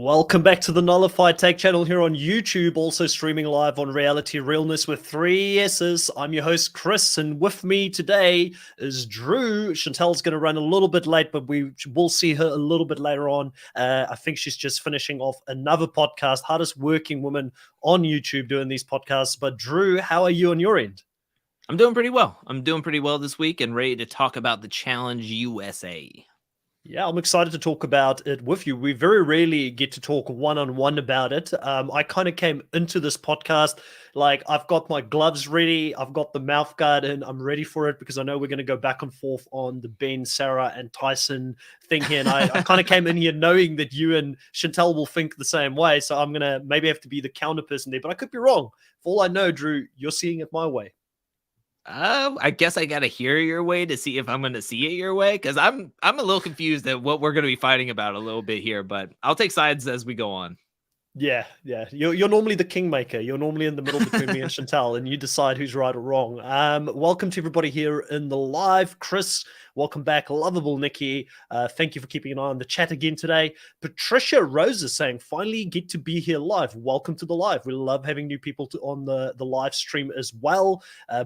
Welcome back to the Nullified Take channel here on YouTube, also streaming live on Reality Realness with 3 S's. I'm your host, Chris, and with me today is Drew. Chantel's going to run a little bit late, but we will see her a little bit later on. I think she's just finishing off another podcast, hardest working woman on YouTube doing these podcasts. But Drew, how are you on your end? I'm doing pretty well. I'm doing pretty well this week and ready to talk about the Challenge USA. Yeah, I'm excited to talk about it with you. We very rarely get to talk one-on-one about it. I kind of came into this podcast like I've got my gloves ready, I've got the mouth guard, and I'm ready for it because I know we're going to go back and forth on the Ben, Sarah, and Tyson thing here. And I kind of came in here knowing that you and Chantel will think the same way. So I'm going to maybe have to be the counter person there, but I could be wrong. For all I know, Drew, you're seeing it my way. I guess I gotta hear your way to see if I'm gonna see it your way, because I'm a little confused at what we're gonna be fighting about a little bit here, but I'll take sides as we go on. Yeah. You're normally the kingmaker. You're normally in the middle between me and Chantal, and you decide who's right or wrong. Welcome to everybody here in the live. Chris, welcome back. Lovable Nikki, thank you for keeping an eye on the chat again today. Patricia Rose is saying, finally get to be here live. Welcome to the live. We love having new people on the live stream as well.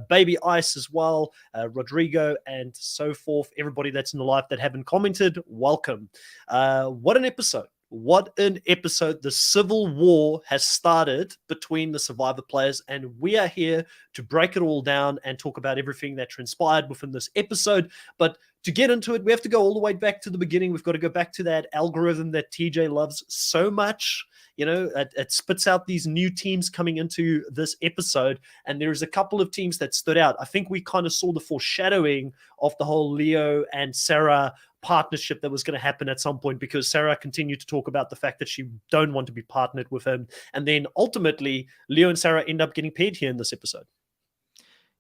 Baby Ice as well, Rodrigo, and so forth. Everybody that's in the live that haven't commented, welcome. What an episode. What an episode. The civil war has started between the Survivor players, and we are here to break it all down and talk about everything that transpired within this episode. But to get into it, we have to go all the way back to the beginning. We've got to go back to that algorithm that TJ loves so much. You know, it spits out these new teams coming into this episode, and there's a couple of teams that stood out. I think we kind of saw the foreshadowing of the whole Leo and Sarah partnership that was going to happen at some point, because Sarah continued to talk about the fact that she don't want to be partnered with him. And then ultimately, Leo and Sarah end up getting paired here in this episode.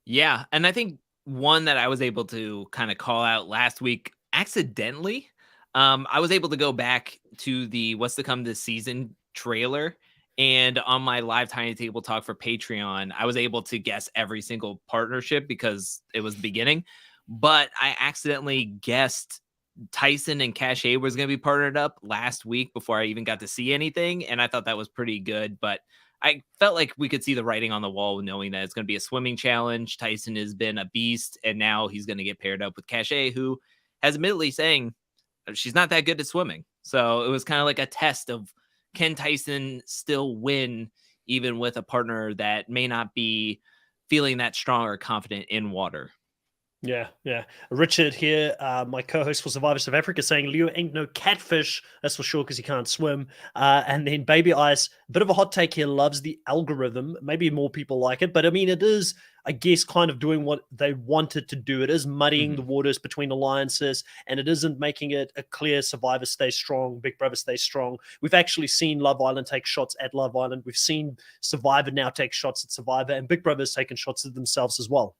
Yeah, and I think one that I was able to kind of call out last week accidentally, I was able to go back to the What's to Come This Season trailer, and on my live Tiny Table Talk for Patreon, I was able to guess every single partnership because it was the beginning, but I accidentally guessed Tyson and Cachet was going to be partnered up last week before I even got to see anything, and I thought that was pretty good, but I felt like we could see the writing on the wall knowing that it's going to be a swimming challenge. Tyson has been a beast, and now he's going to get paired up with Cachet, who has admittedly saying she's not that good at swimming. So it was kind of like a test of, can Tyson still win even with a partner that may not be feeling that strong or confident in water? Yeah. Richard here, my co-host for Survivor South Africa, saying Leo ain't no catfish, that's for sure, because he can't swim. And then Baby Ice, a bit of a hot take here, loves the algorithm. Maybe more people like it, but I mean, it is, I guess, kind of doing what they wanted to do. It is muddying the waters between alliances, and it isn't making it a clear Survivor stays strong, Big Brother stays strong. We've actually seen Love Island take shots at Love Island. We've seen Survivor now take shots at Survivor, and Big Brother's taken shots at themselves as well.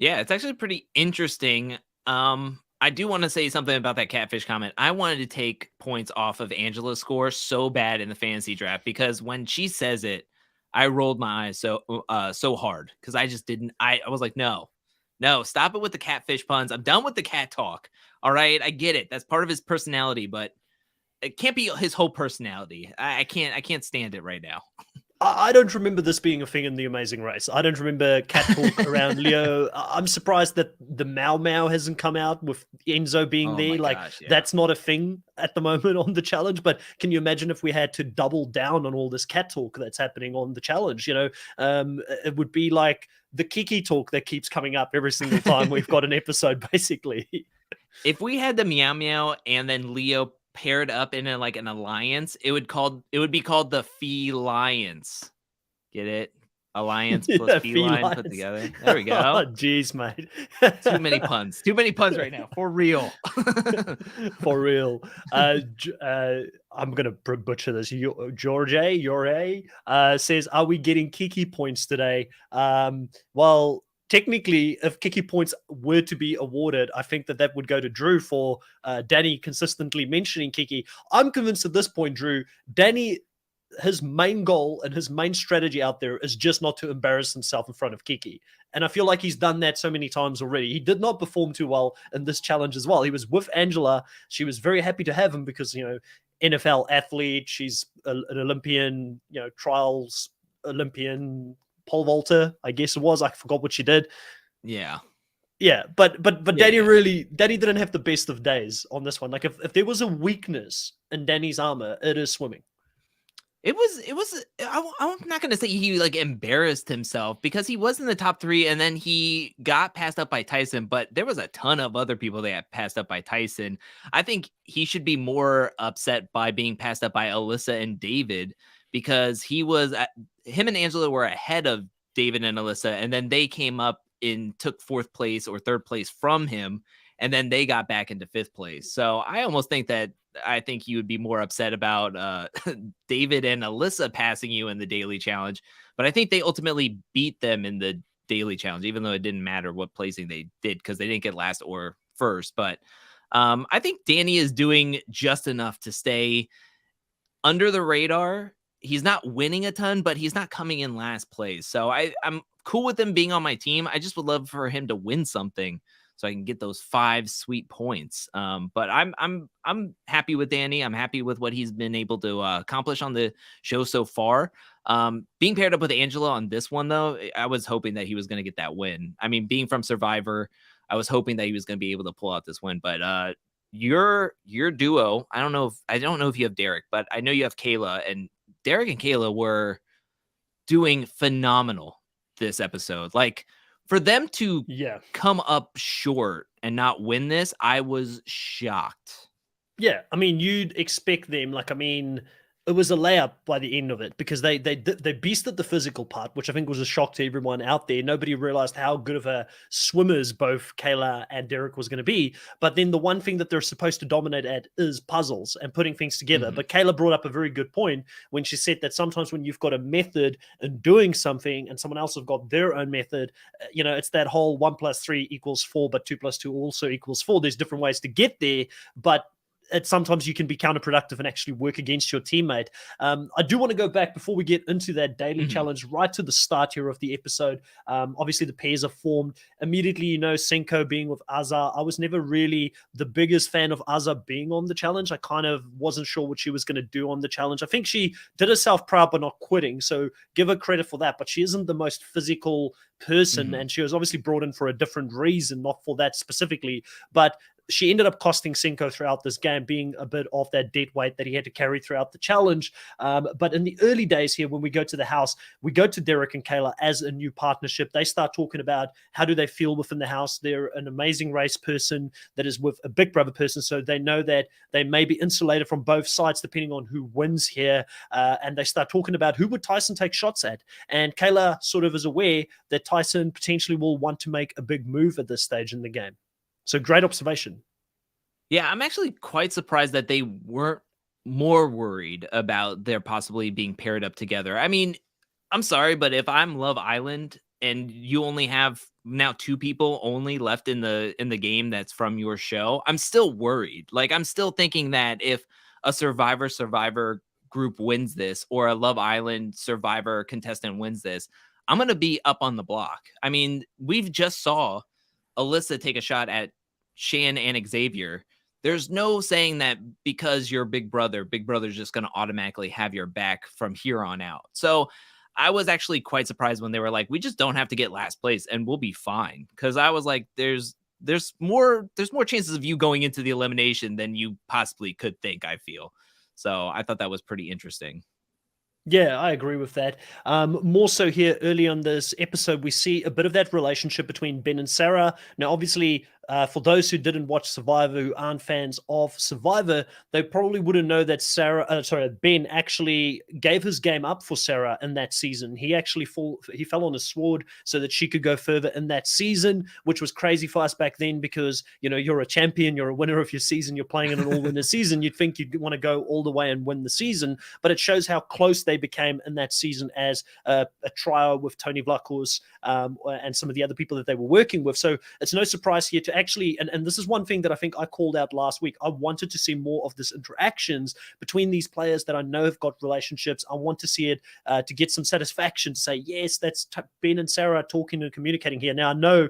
Yeah, it's actually pretty interesting. I do want to say something about that catfish comment. I wanted to take points off of Angela's score so bad in the fantasy draft, because when she says it, I rolled my eyes so hard, because I just didn't. I was like, no, stop it with the catfish puns. I'm done with the cat talk. All right, I get it. That's part of his personality, but it can't be his whole personality. I can't stand it right now. I don't remember this being a thing in The Amazing Race. I don't remember cat talk around Leo. I'm surprised that the Mau Mau hasn't come out with Enzo being Oh there. my Like, gosh, yeah. that's not a thing at the moment on the challenge. But can you imagine if we had to double down on all this cat talk that's happening on the challenge? It would be like the Kiki talk that keeps coming up every single time we've got an episode, basically. If we had the Meow Meow and then Leo paired up in like an alliance, it would be called the Felines. Get it? Alliance plus Yeah, feline put felines. together. There we Oh, go. jeez, mate. Too many puns. Too many puns right now. For real. For real. I'm gonna butcher this. George says, "Are we getting Kiki points today?" Well, technically, if Kiki points were to be awarded, I think that would go to Drew for Danny consistently mentioning Kiki. I'm convinced at this point, Drew, Danny, his main goal and his main strategy out there is just not to embarrass himself in front of Kiki. And I feel like he's done that so many times already. He did not perform too well in this challenge as well. He was with Angela. She was very happy to have him because, NFL athlete. She's an Olympian, trials Olympian pole vaulter, I guess it was. I forgot what she did. Yeah. Yeah, but Yeah. Danny didn't have the best of days on this one. Like if there was a weakness in Danny's armor, it is swimming. It was. I'm not gonna say he like embarrassed himself because he was in the top 3 and then he got passed up by Tyson, but there was a ton of other people that got passed up by Tyson. I think he should be more upset by being passed up by Alyssa and David because him and Angela were ahead of David and Alyssa, and then they came up and took 4th place or 3rd place from him, and then they got back into 5th place. So I think you would be more upset about David and Alyssa passing you in the daily challenge, but I think they ultimately beat them in the daily challenge, even though it didn't matter what placing they did because they didn't get last or first. But I think Danny is doing just enough to stay under the radar. He's not winning a ton, but he's not coming in last place. So I'm cool with him being on my team. I just would love for him to win something so I can get those 5 sweet points. But I'm happy with Danny. I'm happy with what he's been able to accomplish on the show so far. Being paired up with Angela on this one, though, I was hoping that he was going to get that win. I mean, being from Survivor, I was hoping that he was going to be able to pull out this win. But your duo, I don't know if you have Derek, but I know you have Kayla, and Derek and Kayla were doing phenomenal this episode. Like, for them to come up short and not win this, I was shocked. Yeah, I mean, you'd expect them. It was a layup by the end of it because they beasted the physical part, which I think was a shock to everyone out there. Nobody realized how good of a swimmers both Kayla and Derek was going to be. But then the one thing that they're supposed to dominate at is puzzles and putting things together. Mm-hmm. But Kayla brought up a very good point when she said that sometimes when you've got a method in doing something and someone else have got their own method, it's that whole 1 + 3 = 4, but 2 + 2 also = 4. There's different ways to get there, but sometimes you can be counterproductive and actually work against your teammate. I do want to go back before we get into that daily challenge right to the start here of the episode. Obviously, the pairs are formed. Immediately, Cinco being with Azar. I was never really the biggest fan of Azar being on the challenge. I kind of wasn't sure what she was going to do on the challenge. I think she did herself proud by not quitting, so give her credit for that, but she isn't the most physical person, and she was obviously brought in for a different reason, not for that specifically, but she ended up costing Cinco throughout this game, being a bit of that dead weight that he had to carry throughout the challenge. But in the early days here, when we go to the house, we go to Derek and Kayla as a new partnership. They start talking about how do they feel within the house. They're an amazing race person that is with a big brother person, so they know that they may be insulated from both sides depending on who wins here. And they start talking about who would Tyson take shots at. And Kayla sort of is aware that Tyson potentially will want to make a big move at this stage in the game. So great observation. Yeah, I'm actually quite surprised that they weren't more worried about their possibly being paired up together. I mean, I'm sorry, but if I'm Love Island and you only have now 2 people only left in the game that's from your show, I'm still worried. Like, I'm still thinking that if a Survivor group wins this or a Love Island Survivor contestant wins this, I'm going to be up on the block. I mean, we've just saw Alyssa take a shot at Shan and Xavier. there's no saying that because you're Big Brother's just going to automatically have your back from here on out. So I was actually quite surprised when they were like, we just don't have to get last place and we'll be fine. Cause I was like, there's more chances of you going into the elimination than you possibly could think, I feel. So I thought that was pretty interesting. Yeah, I agree with that. More so here early on this episode, we see a bit of that relationship between Ben and Sarah. Now, obviously, for those who didn't watch Survivor, who aren't fans of Survivor, they probably wouldn't know that Ben actually gave his game up for Sarah in that season. He actually fell on his sword so that she could go further in that season, which was crazy for us back then because you're a champion, you're a winner of your season, you're playing in an all-winner season. You'd think you'd want to go all the way and win the season, but it shows how close they became in that season as a trio with Tony Vlachos and some of the other people that they were working with. So it's no surprise here to actually, and this is one thing that I think I called out last week. I wanted to see more of this interactions between these players that I know have got relationships. I want to see it to get some satisfaction to say, yes, that's Ben and Sarah talking and communicating here. Now, I know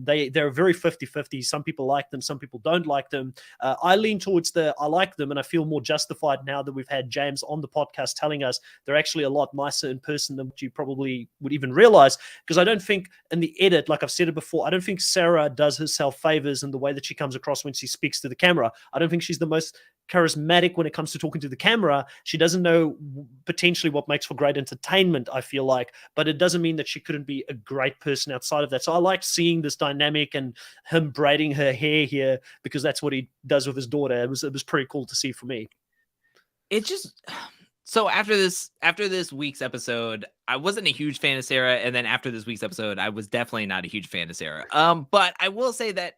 they're very 50-50. Some people like them, some people don't like them. I lean towards I like them, and I feel more justified now that we've had James on the podcast telling us they're actually a lot nicer in person than what you probably would even realize. Because I don't think in the edit, like I've said it before, I don't think Sarah does herself favors in the way that she comes across when she speaks to the camera. I don't think she's the most charismatic when it comes to talking to the camera. She doesn't know potentially what makes for great entertainment, I feel like, but it doesn't mean that she couldn't be a great person outside of that. So I like seeing this dynamic and him braiding her hair here because that's what he does with his daughter. It was pretty cool to see for me. It just... So after this week's episode, I wasn't a huge fan of Sarah, and then after this week's episode, I was definitely not a huge fan of Sarah. But I will say that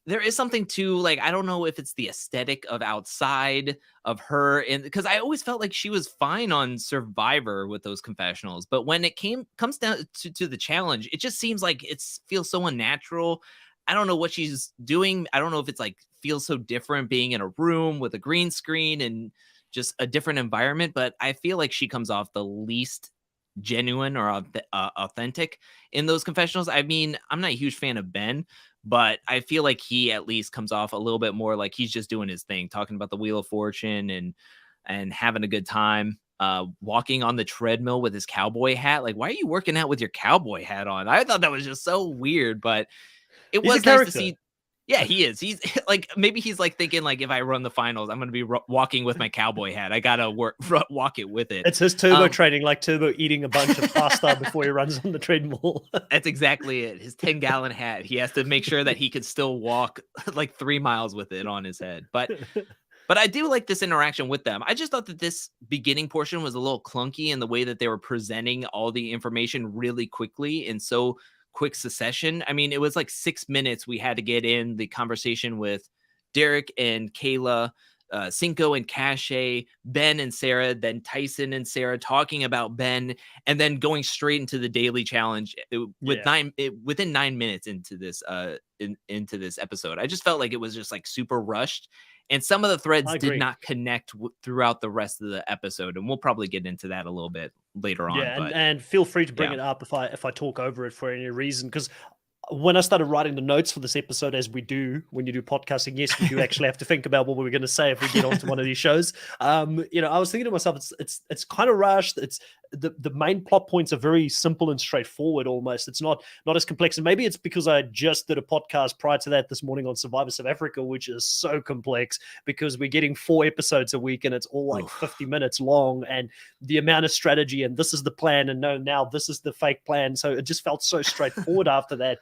there is something to, like, I don't know if it's the aesthetic of outside of her, and because I always felt like she was fine on Survivor with those confessionals, but when it comes down to the challenge, it just seems like it feels so unnatural. I don't know what she's doing. I don't know if it's like feels so different being in a room with a green screen and just a different environment, but I feel like she comes off the least genuine or authentic in those confessionals. I mean, I'm not a huge fan of Ben, but I feel like he at least comes off a little bit more like he's just doing his thing, talking about the Wheel of Fortune and having a good time, walking on the treadmill with his cowboy hat. Like, why are you working out with your cowboy hat on? I thought that was just so weird, but it was nice to see. Yeah, he is. He's like, maybe he's like thinking like, if I run the finals, I'm going to be walking with my cowboy hat. I got to walk it with it. It's his turbo training, like Turbo eating a bunch of pasta before he runs on the treadmill. That's exactly it. His 10-gallon hat. He has to make sure that he could still walk like 3 miles with it on his head. But I do like this interaction with them. I just thought that this beginning portion was a little clunky in the way that they were presenting all the information really quickly and so quick succession. I mean, it was like 6 minutes we had to get in the conversation with Derek and Kayla, Cinco and Cache, Ben and Sarah, then Tyson and Sarah talking about Ben, and then going straight into the daily challenge within 9 minutes into this into this episode. I just felt like it was just like super rushed, and some of the threads did not connect throughout the rest of the episode, and we'll probably get into that a little bit later on. Yeah, and feel free to bring it up if I talk over it for any reason, because when I started writing the notes for this episode, as we do when you do podcasting, yes, we do actually have to think about what we're going to say if we get onto one of these shows. I was thinking to myself, it's kind of rushed. It's the main plot points are very simple and straightforward almost. It's not as complex. And maybe it's because I just did a podcast prior to that this morning on Survivor South Africa, which is so complex because we're getting 4 episodes a week and it's all like 50 minutes long, and the amount of strategy and this is the plan and no, now this is the fake plan. So it just felt so straightforward after that,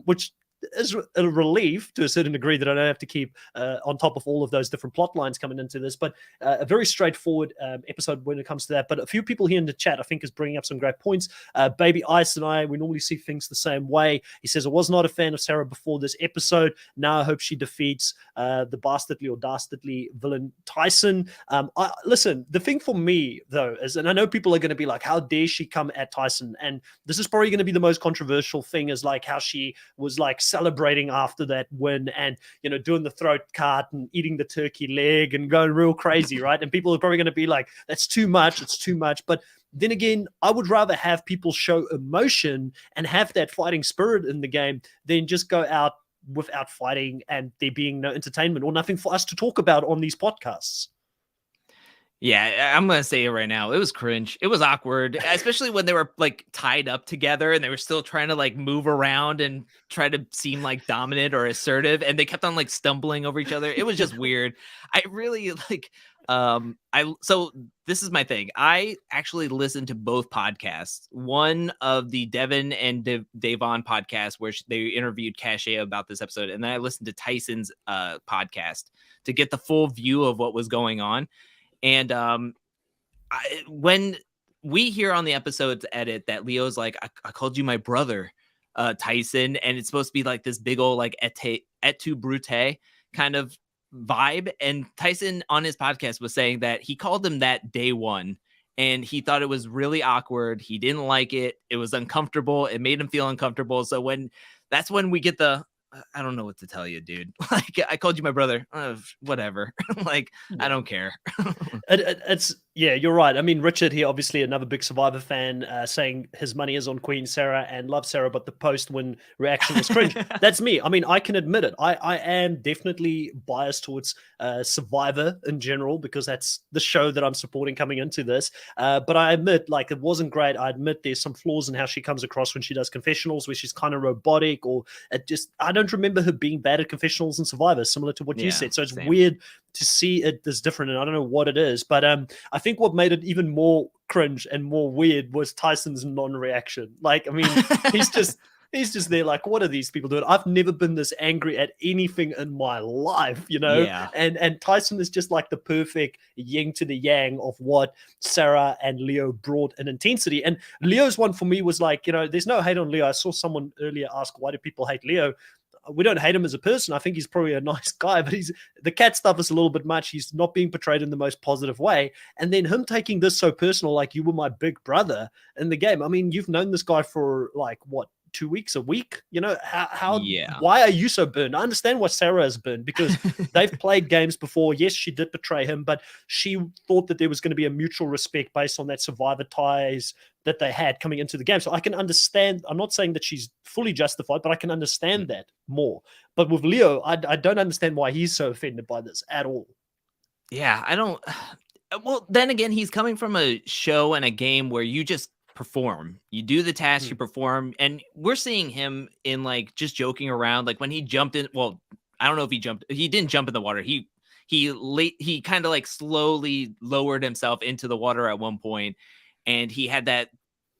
which is a relief to a certain degree that I don't have to keep on top of all of those different plot lines coming into this, but a very straightforward episode when it comes to that. But a few people here in the chat, I think, is bringing up some great points. Baby Ice and I, we normally see things the same way. He says, I was not a fan of Sarah before this episode. Now I hope she defeats the bastardly or dastardly villain Tyson. Listen, the thing for me, though, is, and I know people are going to be like, how dare she come at Tyson? And this is probably going to be the most controversial thing, is like how she was like celebrating after that win and, doing the throat cut and eating the turkey leg and going real crazy, right? And people are probably going to be like, that's too much. It's too much. But then again, I would rather have people show emotion and have that fighting spirit in the game than just go out without fighting and there being no entertainment or nothing for us to talk about on these podcasts. Yeah, I'm gonna say it right now. It was cringe. It was awkward, especially when they were like tied up together and they were still trying to like move around and try to seem like dominant or assertive, and they kept on like stumbling over each other. It was just weird. I really like. So this is my thing. I actually listened to both podcasts. One of the Devin and Davon podcast where they interviewed Cache about this episode, and then I listened to Tyson's podcast to get the full view of what was going on. And when we hear on the episode's edit that Leo's like, I called you my brother, Tyson, and it's supposed to be like this big old like et tu brute kind of vibe. And Tyson on his podcast was saying that he called him that day one, and he thought it was really awkward. He didn't like it. It was uncomfortable. It made him feel uncomfortable. So that's when we get the, I don't know what to tell you, dude. Like, I called you my brother. Whatever. Like, I don't care. It's yeah, you're right. I mean, Richard here, obviously another big Survivor fan, saying his money is on Queen Sarah and loves Sarah, but the post-win reaction was cringe. That's me. I mean, I can admit it. I am definitely biased towards Survivor in general because that's the show that I'm supporting coming into this. But I admit, like, it wasn't great. I admit there's some flaws in how she comes across when she does confessionals, where she's kind of robotic, or I don't remember her being bad at confessionals in Survivor, similar to what you said. So it's weird to see it as different, and I don't know what it is, but I think what made it even more cringe and more weird was Tyson's non-reaction. Like, I mean, he's just there like, what are these people doing? I've never been this angry at anything in my life, you know? Yeah. And Tyson is just like the perfect yin to the yang of what Sarah and Leo brought in intensity. And Leo's one for me was like, you know, there's no hate on Leo. I saw someone earlier ask, why do people hate Leo? We don't hate him as a person. I think he's probably a nice guy, but the cat stuff is a little bit much. He's not being portrayed in the most positive way. And then him taking this so personal, like you were my big brother in the game. I mean, you've known this guy for like, what, 2 weeks, a week? You know, why are you so burned? I understand why Sarah has burned, because they've played games before. Yes, she did betray him, but she thought that there was going to be a mutual respect based on that Survivor ties that they had coming into the game. So I can understand. I'm not saying that she's fully justified, but I can understand that more. But with Leo, I don't understand why he's so offended by this at all. Yeah, I don't. Well, then again, he's coming from a show and a game where you just perform. You do the task, you perform, and we're seeing him in like just joking around. Like when he jumped in. Well, I don't know if he jumped. He didn't jump in the water. He kind of like slowly lowered himself into the water at one point. And he had that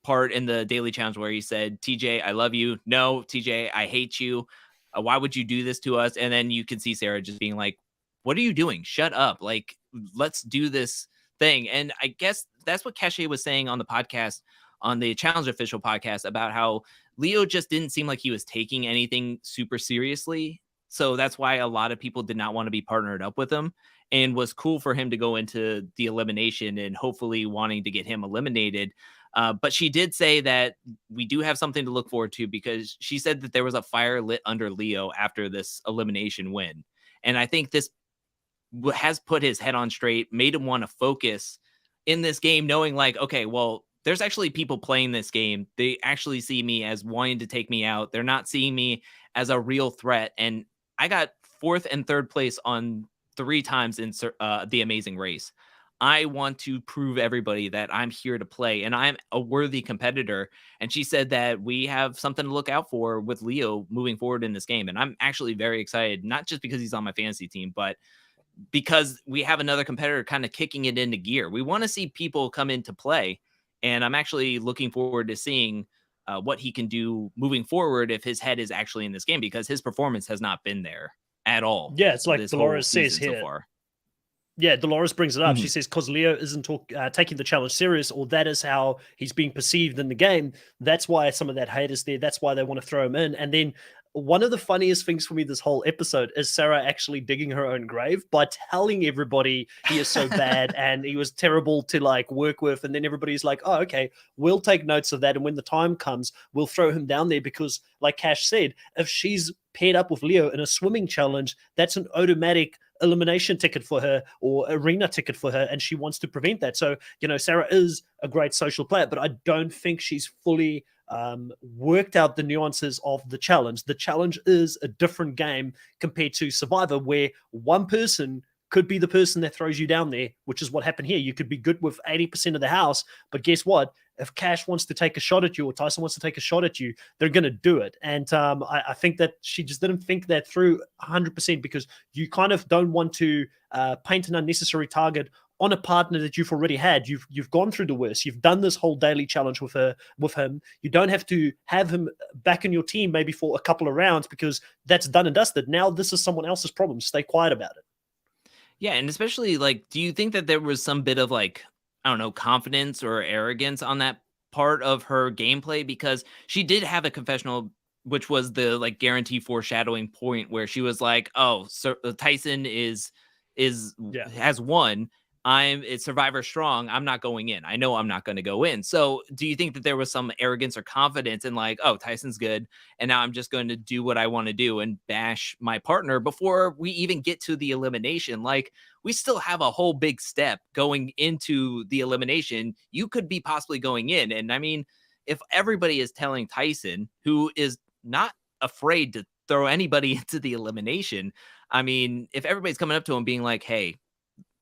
part in the daily challenge where he said, TJ, I love you. No, TJ, I hate you. Why would you do this to us? And then you can see Sarah just being like, what are you doing? Shut up. Like, let's do this thing. And I guess that's what Cache was saying on the podcast, on the Challenge Official podcast, about how Leo just didn't seem like he was taking anything super seriously. So that's why a lot of people did not want to be partnered up with him, and was cool for him to go into the elimination and hopefully wanting to get him eliminated. But she did say that we do have something to look forward to, because she said that there was a fire lit under Leo after this elimination win. And I think this has put his head on straight, made him want to focus in this game, knowing like, okay, well, there's actually people playing this game. They actually see me as wanting to take me out. They're not seeing me as a real threat. And I got 4th and 3rd place on 3 times in the Amazing Race. I want to prove everybody that I'm here to play and I'm a worthy competitor. And she said that we have something to look out for with Leo moving forward in this game. And I'm actually very excited, not just because he's on my fantasy team, but because we have another competitor kind of kicking it into gear. We want to see people come into play. And I'm actually looking forward to seeing what he can do moving forward if his head is actually in this game, because his performance has not been there at all. Yeah, it's like Dolores says here. So far. Yeah, Dolores brings it up. She says, because Leo isn't taking the challenge serious, or that is how he's being perceived in the game. That's why some of that hate is there. That's why they want to throw him in. And then one of the funniest things for me this whole episode is Sarah actually digging her own grave by telling everybody he is so bad and he was terrible to like work with. And then everybody's like, oh, okay, we'll take notes of that. And when the time comes, we'll throw him down there, because like Cash said, if she's paired up with Leo in a swimming challenge, that's an automatic elimination ticket for her or arena ticket for her, and she wants to prevent that. So, Sarah is a great social player, but I don't think she's fully worked out the nuances of the challenge. The challenge is a different game compared to Survivor, where one person could be the person that throws you down there, which is what happened here. You could be good with 80% of the house, but guess what? If Cash wants to take a shot at you or Tyson wants to take a shot at you, they're going to do it. And I think that she just didn't think that through 100%, because you kind of don't want to paint an unnecessary target on a partner that you've already had. You've gone through the worst. You've done this whole daily challenge with him. You don't have to have him back in your team maybe for a couple of rounds, because that's done and dusted. Now this is someone else's problem. Stay quiet about it. Yeah, and especially, like, do you think that there was some bit of, like, I don't know, confidence or arrogance on that part of her gameplay? Because she did have a confessional, which was the, like, guarantee foreshadowing point where she was like, "Oh, so Tyson has won. It's Survivor strong. I'm not going in. I know I'm not going to go in." So do you think that there was some arrogance or confidence in, like, oh, Tyson's good, and now I'm just going to do what I want to do and bash my partner before we even get to the elimination? Like, we still have a whole big step going into the elimination. You could be possibly going in. And I mean, if everybody is telling Tyson, who is not afraid to throw anybody into the elimination, I mean, if everybody's coming up to him being like, "Hey,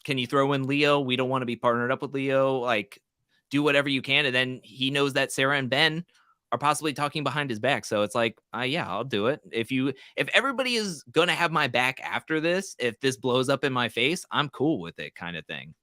can you throw in Leo? We don't want to be partnered up with Leo. Like, do whatever you can." And then he knows that Sarah and Ben are possibly talking behind his back. So it's like, yeah, I'll do it. If everybody is going to have my back after this, if this blows up in my face, I'm cool with it, kind of thing.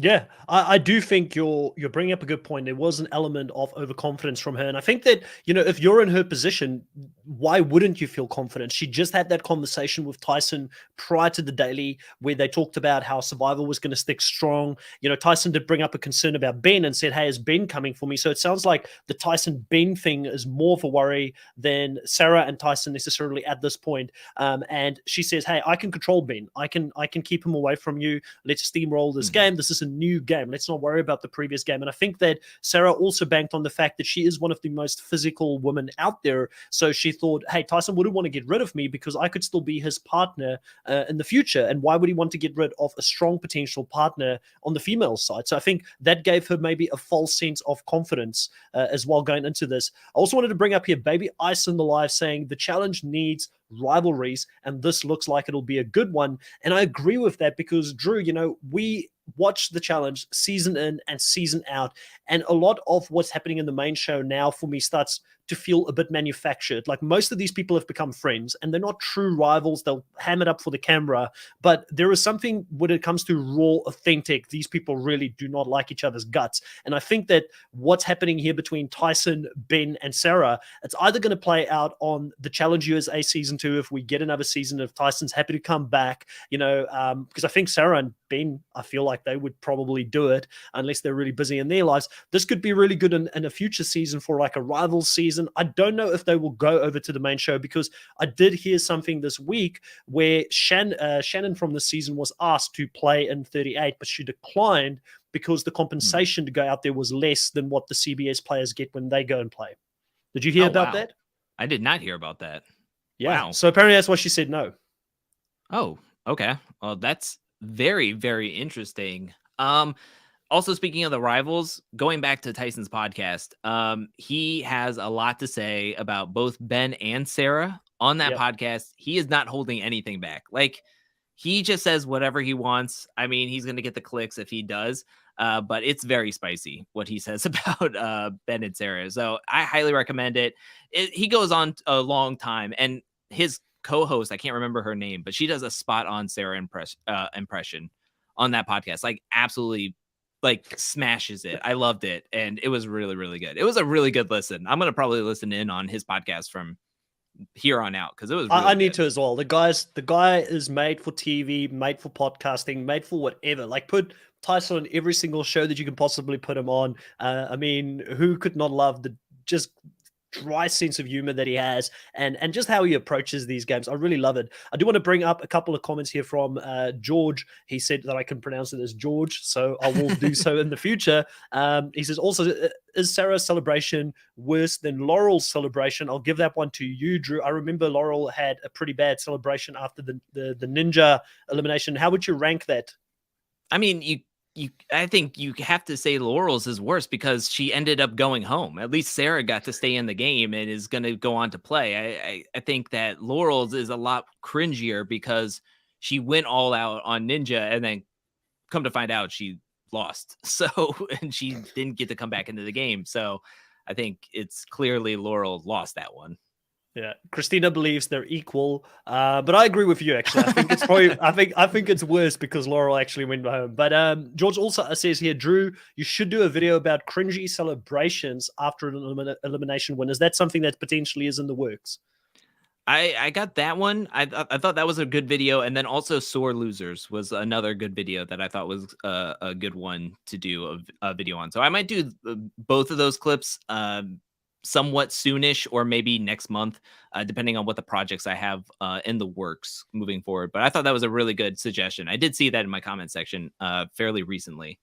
Yeah, I do think you're bringing up a good point. There was an element of overconfidence from her, and I think that, if you're in her position, why wouldn't you feel confident? She just had that conversation with Tyson prior to the daily, where they talked about how Survivor was going to stick strong. Tyson did bring up a concern about Ben and said, "Hey, is Ben coming for me?" So it sounds like the Tyson Ben thing is more of a worry than Sarah and Tyson necessarily at this point. And she says, "Hey, I can control Ben. I can keep him away from you. Let's steamroll this game. This is a new game. Let's not worry about the previous game." And I think that Sarah also banked on the fact that she is one of the most physical women out there. So she thought, hey, Tyson wouldn't want to get rid of me because I could still be his partner in the future. And why would he want to get rid of a strong potential partner on the female side? So I think that gave her maybe a false sense of confidence as well going into this. I also wanted to bring up here Baby Ice in the live saying the challenge needs rivalries, and this looks like it'll be a good one. And I agree with that because, Drew, we watch the challenge season in and season out, and a lot of what's happening in the main show now for me starts to feel a bit manufactured. Like, most of these people have become friends and they're not true rivals. They'll ham it up for the camera, but there is something when it comes to raw, authentic, these people really do not like each other's guts. And I think that what's happening here between Tyson, Ben, and Sarah, it's either going to play out on the Challenge USA season 2 if we get another season, if Tyson's happy to come back, because I think Sarah and Ben, I feel like they would probably do it unless they're really busy in their lives. This could be really good in a future season for like a rival season. I don't know if they will go over to the main show, because I did hear something this week where Shannon from this season was asked to play in 38, but she declined because the compensation to go out there was less than what the CBS players get when they go and play. Did you hear about that? I did not hear about that. Yeah. Wow. So apparently that's why she said no. Oh, okay. Well, that's very, very interesting. Also, speaking of the rivals, going back to Tyson's podcast, he has a lot to say about both Ben and Sarah on that podcast. He is not holding anything back. Like, he just says whatever he wants. I mean, he's going to get the clicks if he does, but it's very spicy what he says about Ben and Sarah. So I highly recommend it. He goes on a long time, and his co-host, I can't remember her name, but she does a spot on Sarah impression on that podcast. Like, absolutely, like, smashes it. I loved it, and it was really, really good. It was a really good listen. I'm gonna probably listen in on his podcast from here on out because it was really I need to as well. The guy is made for TV, made for podcasting, made for whatever. Like, put Tyson on every single show that you can possibly put him on. I mean, who could not love the just dry sense of humor that he has, and just how he approaches these games. I really love it. I do want to bring up a couple of comments here from George. He said that I can pronounce it as George, so I will do so in the future. He says also, is Sarah's celebration worse than Laurel's celebration? I'll give that one to you, Drew. I remember Laurel had a pretty bad celebration after the ninja elimination. How would you rank that? I mean, I think you have to say Laurel's is worse because she ended up going home. At least Sarah got to stay in the game and is going to go on to play. I think that Laurel's is a lot cringier because she went all out on Ninja and then come to find out she lost. So, and she didn't get to come back into the game. So I think it's clearly Laurel lost that one. Yeah, Christina believes they're equal, but I agree with you. Actually, I think it's probably I think it's worse because Laurel actually went home. But George also says here, Drew, you should do a video about cringy celebrations after an elimination win. Is that something that potentially is in the works? I got that one. I thought that was a good video, and then also sore losers was another good video that I thought was a good one to do a video on. So I might do both of those clips. Somewhat soonish or maybe next month, depending on what the projects I have in the works moving forward. But I thought that was a really good suggestion. I did see that in my comment section fairly recently.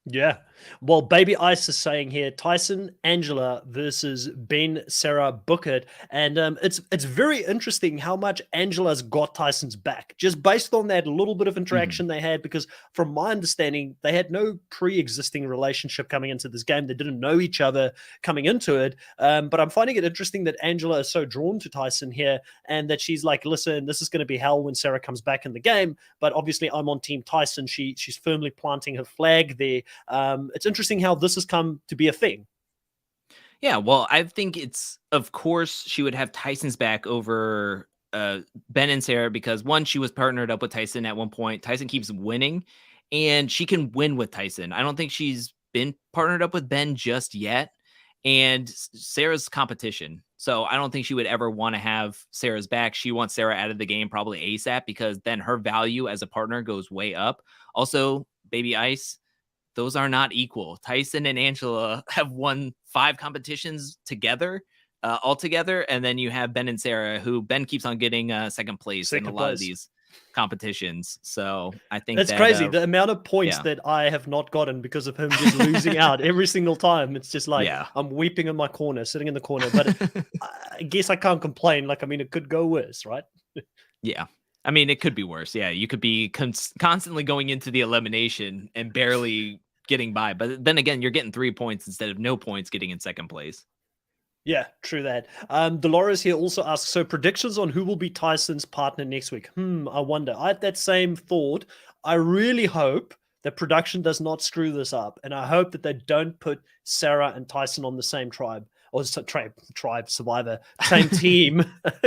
Yeah. Well, Baby Ice is saying here, Tyson, Angela versus Ben, Sarah, Booker. And it's very interesting how much Angela's got Tyson's back, just based on that little bit of interaction they had, because from my understanding, they had no pre-existing relationship coming into this game. They didn't know each other coming into it. But I'm finding it interesting that Angela is so drawn to Tyson here and that she's like, listen, this is going to be hell when Sarah comes back in the game. But obviously I'm on team Tyson. She's firmly planting her flag there. It's interesting how this has come to be a thing. Yeah, well, I think it's, of course, she would have Tyson's back over Ben and Sarah because, one, she was partnered up with Tyson at one point. Tyson keeps winning, and she can win with Tyson. I don't think she's been partnered up with Ben just yet, and Sarah's competition. So I don't think she would ever want to have Sarah's back. She wants Sarah out of the game probably ASAP because then her value as a partner goes way up. Also, Baby Ice, those are not equal. Tyson and Angela have won 5 competitions together, altogether. And then you have Ben and Sarah, who Ben keeps on getting second place in a lot of these competitions. So I think that's crazy. The amount of points that I have not gotten because of him just losing out every single time. It's just like, I'm weeping in my corner, sitting in the corner. But I guess I can't complain. Like, I mean, it could go worse, right? Yeah. I mean, it could be worse. Yeah. You could be constantly going into the elimination and barely getting by, but then again, you're getting 3 points instead of no points getting in second place. Yeah, true that. Dolores here also asks, so predictions on who will be Tyson's partner next week? I wonder. I had that same thought. I really hope that production does not screw this up, and I hope that they don't put Sarah and Tyson on the same tribe. Or tribe survivor, same team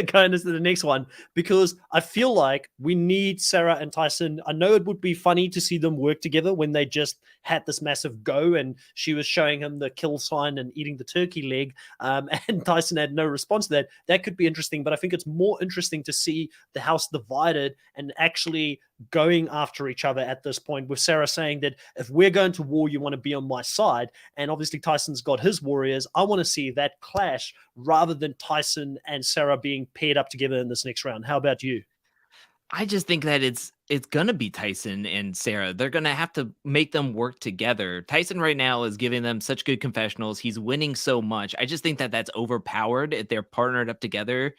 going into the next one, because I feel like we need Sarah and Tyson. I know it would be funny to see them work together when they just had this massive go and she was showing him the kill sign and eating the turkey leg, and Tyson had no response to that. That could be interesting, but I think it's more interesting to see the house divided and actually going after each other at this point, with Sarah saying that if we're going to war, you want to be on my side. And obviously Tyson's got his warriors. I want to see that clash rather than Tyson and Sarah being paired up together in this next round. How about you? I just think that it's gonna be Tyson and Sarah. They're gonna have to make them work together. Tyson right now is giving them such good confessionals. He's winning so much. I just think that that's overpowered if they're partnered up together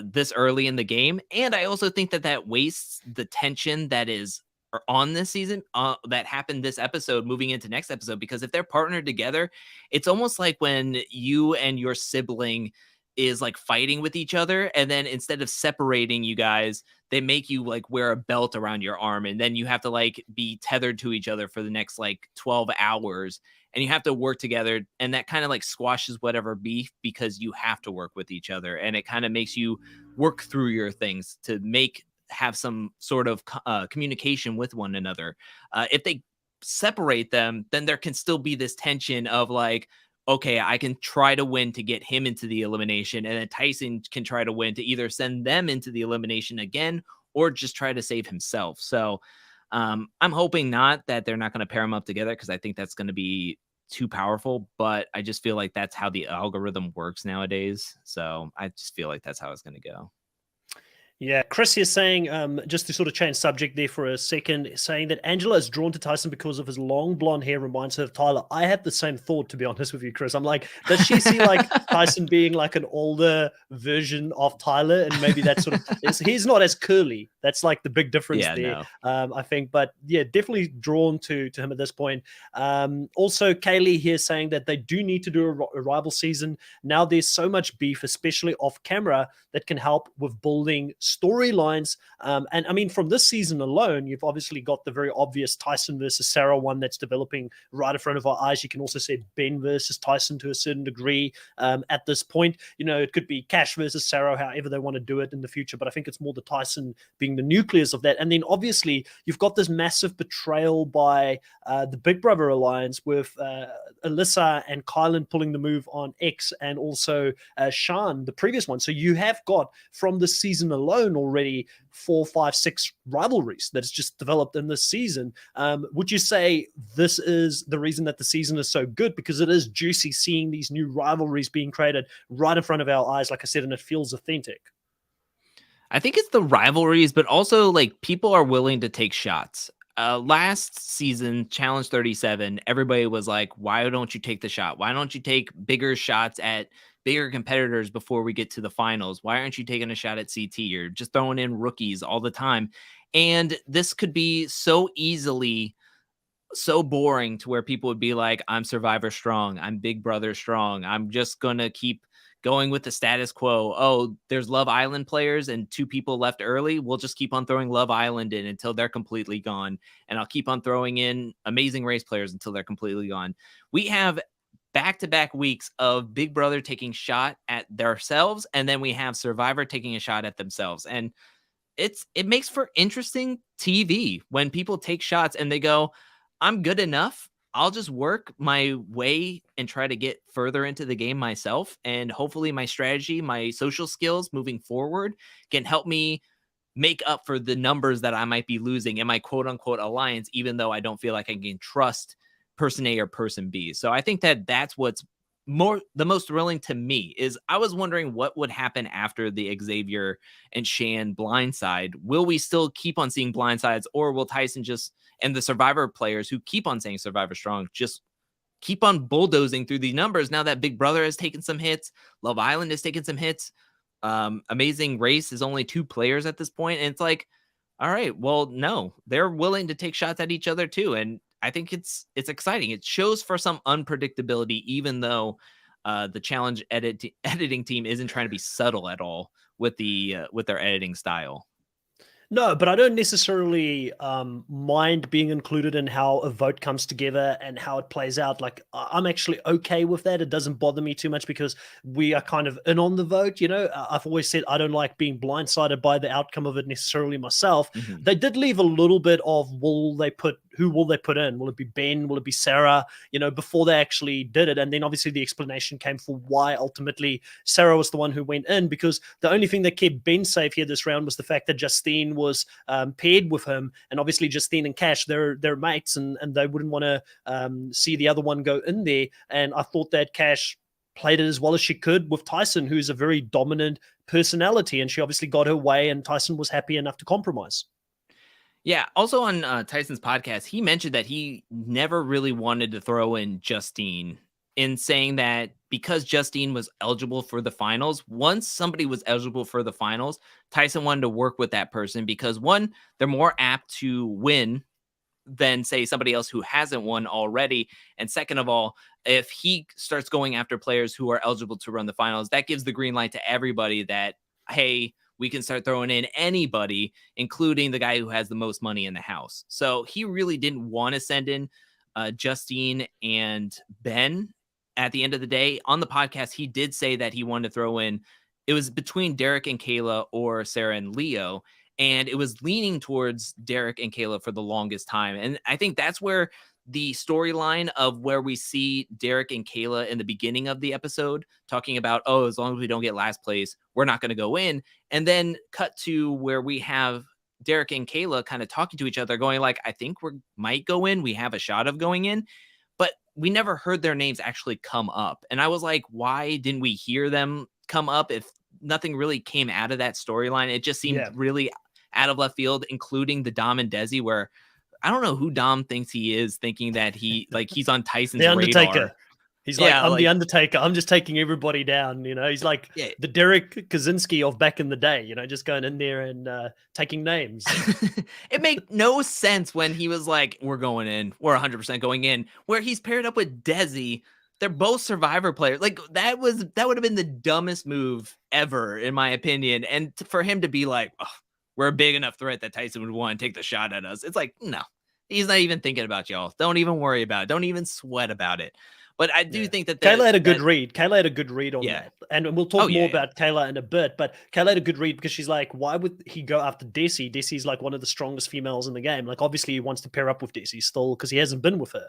this early in the game. And I also think that that wastes the tension that is on this season that happened this episode moving into next episode, because if they're partnered together, it's almost like when you and your sibling is like fighting with each other, and then instead of separating you guys, they make you like wear a belt around your arm, and then you have to like be tethered to each other for the next like 12 hours, and you have to work together, and that kind of like squashes whatever beef because you have to work with each other, and it kind of makes you work through your things to have some sort of communication with one another. If they separate them, then there can still be this tension of like, okay, I can try to win to get him into the elimination, and then Tyson can try to win to either send them into the elimination again or just try to save himself. So I'm hoping not that they're not going to pair them up together, because I think that's going to be too powerful, but I just feel like that's how the algorithm works nowadays. So I just feel like that's how it's going to go. Yeah, Chris is saying, just to sort of change subject there for a second, saying that Angela is drawn to Tyson because of his long blonde hair reminds her of Tyler. I had the same thought, to be honest with you, Chris. I'm like, does she see like Tyson being like an older version of Tyler? And maybe that sort of he's not as curly. That's like the big difference there, No. I think. But yeah, definitely drawn to him at this point. Also, Kaylee here saying that they do need to do a rival season. Now there's so much beef, especially off camera, that can help with building storylines. And I mean, from this season alone, you've obviously got the very obvious Tyson versus Sarah one that's developing right in front of our eyes. You can also say Ben versus Tyson to a certain degree at this point. You know, it could be Cash versus Sarah, however they want to do it in the future. But I think it's more the Tyson being the nucleus of that. And then obviously you've got this massive betrayal by the Big Brother alliance with Alyssa and Kylan pulling the move on X, and also Sean, the previous one. So you have got from this season alone already 4, 5, 6 rivalries that's just developed in this season. Would you say this is the reason that the season is so good? Because it is juicy seeing these new rivalries being created right in front of our eyes, like I said, and it feels authentic. I think it's the rivalries, but also like people are willing to take shots. Last season, Challenge 37, everybody was like, why don't you take the shot? Why don't you take bigger shots at bigger competitors before we get to the finals? Why aren't you taking a shot at CT? You're just throwing in rookies all the time. And this could be so easily so boring to where people would be like, I'm Survivor strong. I'm Big Brother strong. I'm just going to keep going with the status quo. Oh, there's Love Island players and 2 people left early. We'll just keep on throwing Love Island in until they're completely gone. And I'll keep on throwing in Amazing Race players until they're completely gone. We have back-to-back weeks of Big Brother taking shot at themselves, and then we have Survivor taking a shot at themselves. And it makes for interesting TV when people take shots and they go, I'm good enough. I'll just work my way and try to get further into the game myself. And hopefully my strategy, my social skills moving forward can help me make up for the numbers that I might be losing in my quote unquote alliance, even though I don't feel like I can trust person A or person B. So I think that that's what's the most thrilling to me. Is I was wondering what would happen after the Xavier and Shan blindside. Will we still keep on seeing blindsides, or will Tyson just, and the Survivor players who keep on saying Survivor strong, just keep on bulldozing through the numbers now that Big Brother has taken some hits, Love Island has taken some hits, Amazing Race is only 2 players at this point, and it's like, all right, well, no, they're willing to take shots at each other too. And I think it's exciting. It shows for some unpredictability, even though the challenge editing team isn't trying to be subtle at all with their editing style. No, but I don't necessarily mind being included in how a vote comes together and how it plays out. Like, I'm actually okay with that. It doesn't bother me too much because we are kind of in on the vote. You know, I've always said I don't like being blindsided by the outcome of it necessarily myself. Mm-hmm. They did leave a little bit of who will they put in? Will it be Ben? Will it be Sarah? You know, before they actually did it. And then obviously the explanation came for why ultimately Sarah was the one who went in, because the only thing that kept Ben safe here this round was the fact that Justine was paired with him. And obviously Justine and Cash, they're mates, and they wouldn't want to see the other one go in there. And I thought that Cash played it as well as she could with Tyson, who's a very dominant personality. And she obviously got her way, and Tyson was happy enough to compromise. Yeah. Also on Tyson's podcast, he mentioned that he never really wanted to throw in Justine, in saying that because Justine was eligible for the finals, once somebody was eligible for the finals, Tyson wanted to work with that person because, one, they're more apt to win than, say, somebody else who hasn't won already. And second of all, if he starts going after players who are eligible to run the finals, that gives the green light to everybody that, hey, we can start throwing in anybody, including the guy who has the most money in the house. So he really didn't want to send in Justine and Ben. At the end of the day, on the podcast, he did say that he wanted to throw in, it was between Derek and Kayla or Sarah and Leo. And it was leaning towards Derek and Kayla for the longest time. And I think that's where the storyline of where we see Derek and Kayla in the beginning of the episode talking about, oh, as long as we don't get last place, we're not going to go in. And then cut to where we have Derek and Kayla kind of talking to each other, going like, I think we might go in. We have a shot of going in. But we never heard their names actually come up. And I was like, why didn't we hear them come up if nothing really came out of that storyline? It just seemed really out of left field, including the Dom and Desi, where I don't know who Dom thinks he is, thinking that he's on Tyson's The Undertaker. radar. He's like, I'm the Undertaker. I'm just taking everybody down. He's like the Derek Kaczynski of back in the day, just going in there and taking names. It made no sense when he was like, we're going in. We're 100% going in. Where he's paired up with Desi. They're both Survivor players. Like, that would have been the dumbest move ever, in my opinion. And for him to be like, oh, we're a big enough threat that Tyson would want to take the shot at us. It's like, no, he's not even thinking about y'all. Don't even worry about it. Don't even sweat about it. But I do think that Kayla had a good read. Kayla had a good read on that. And we'll talk more about Kayla in a bit. But Kayla had a good read because she's like, why would he go after Desi? Desi's like one of the strongest females in the game. Like, obviously, he wants to pair up with Desi still because he hasn't been with her.